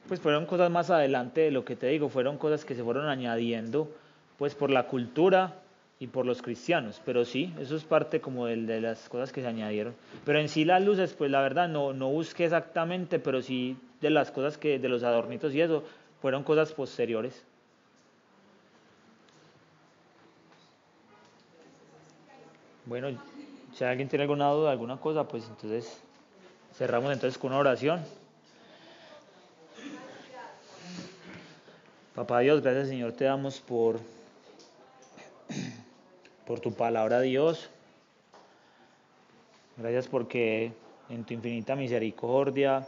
pues fueron cosas más adelante de lo que te digo, fueron cosas que se fueron añadiendo pues por la cultura y por los cristianos, pero sí, eso es parte como de las cosas que se añadieron. Pero en sí las luces, pues la verdad no busqué exactamente, pero sí de las cosas de los adornitos y eso, fueron cosas posteriores. Bueno, si alguien tiene alguna duda, alguna cosa, pues entonces cerramos entonces con una oración. Papá Dios, gracias Señor, te damos por tu palabra, Dios. Gracias porque en tu infinita misericordia,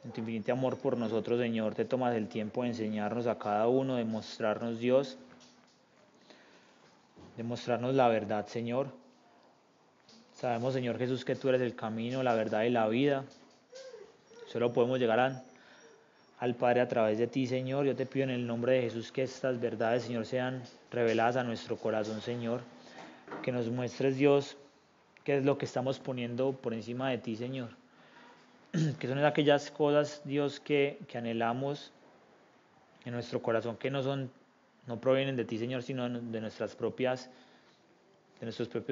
en tu infinito amor por nosotros, Señor, te tomas el tiempo de enseñarnos a cada uno, de mostrarnos, Dios, de mostrarnos la verdad, Señor. Sabemos, Señor Jesús, que tú eres el camino, la verdad y la vida. Solo podemos llegar al Padre a través de ti, Señor. Yo te pido en el nombre de Jesús que estas verdades, Señor, sean reveladas a nuestro corazón, Señor. Que nos muestres, Dios, qué es lo que estamos poniendo por encima de ti, Señor. Que son aquellas cosas, Dios, que anhelamos en nuestro corazón, que no provienen de ti, Señor, sino de nuestros propios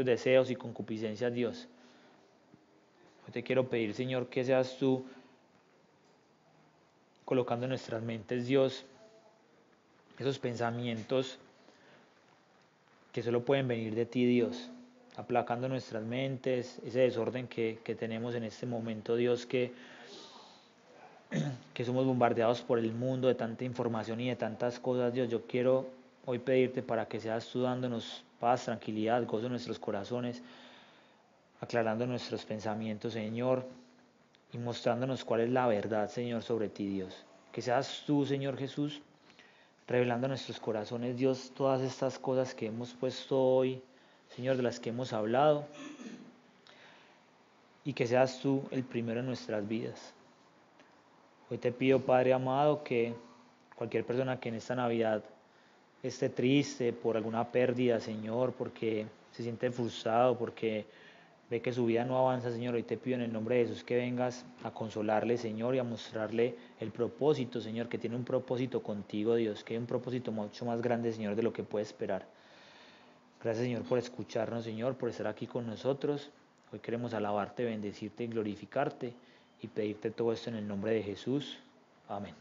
deseos y concupiscencias, Dios. Yo te quiero pedir, Señor, que seas tú colocando en nuestras mentes, Dios, esos pensamientos que solo pueden venir de ti, Dios, aplacando nuestras mentes, ese desorden que tenemos en este momento, Dios, que somos bombardeados por el mundo de tanta información y de tantas cosas, Dios. Yo quiero hoy pedirte para que seas tú dándonos paz, tranquilidad, gozo en nuestros corazones, aclarando nuestros pensamientos, Señor, y mostrándonos cuál es la verdad, Señor, sobre ti, Dios. Que seas tú, Señor Jesús, revelando a nuestros corazones, Dios, todas estas cosas que hemos puesto hoy, Señor, de las que hemos hablado, y que seas tú el primero en nuestras vidas. Hoy te pido, Padre amado, que cualquier persona que en esta Navidad esté triste por alguna pérdida, Señor, porque se siente frustrado, porque ve que su vida no avanza, Señor, hoy te pido en el nombre de Jesús que vengas a consolarle, Señor, y a mostrarle el propósito, Señor, que tiene un propósito contigo, Dios, que hay un propósito mucho más grande, Señor, de lo que puede esperar. Gracias, Señor, por escucharnos, Señor, por estar aquí con nosotros. Hoy queremos alabarte, bendecirte y glorificarte y pedirte todo esto en el nombre de Jesús. Amén.